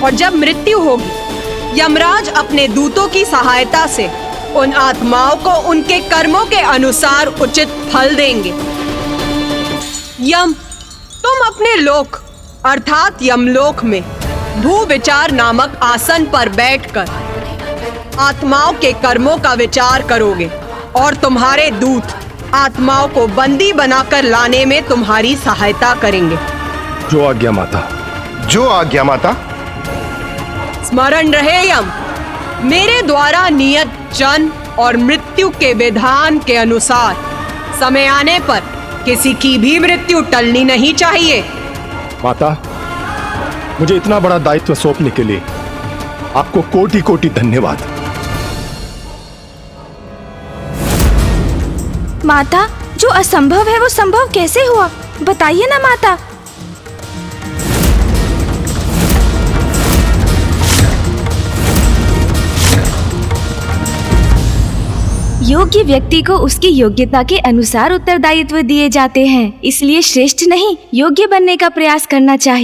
और जब मृत्यु होगी, यमराज अपने दूतों की सहायता से उन आत्माओं को उनके कर्मों के अनुसार उचित फल देंगे। यम, तुम अपने लोक अर्थात यमलोक में भू विचार नामक आसन पर बैठकर आत्माओं के कर्मों का विचार करोगे और तुम्हारे दूत आत्माओं को बंदी बनाकर लाने में तुम्हारी सहायता करेंगे। जो आज्ञा माता। जो आज्ञा माता। स्मरण रहे यम, मेरे द्वारा नियत जन्म और मृत्यु के विधान के अनुसार समय आने पर किसी की भी मृत्यु टलनी नहीं चाहिए। माता, मुझे इतना बड़ा दायित्व सौंपने के लिए आपको कोटि कोटि धन्यवाद। माता, जो असंभव है वो संभव कैसे हुआ, बताइए ना माता। योग्य व्यक्ति को उसकी योग्यता के अनुसार उत्तरदायित्व दिए जाते हैं, इसलिए श्रेष्ठ नहीं, योग्य बनने का प्रयास करना चाहिए।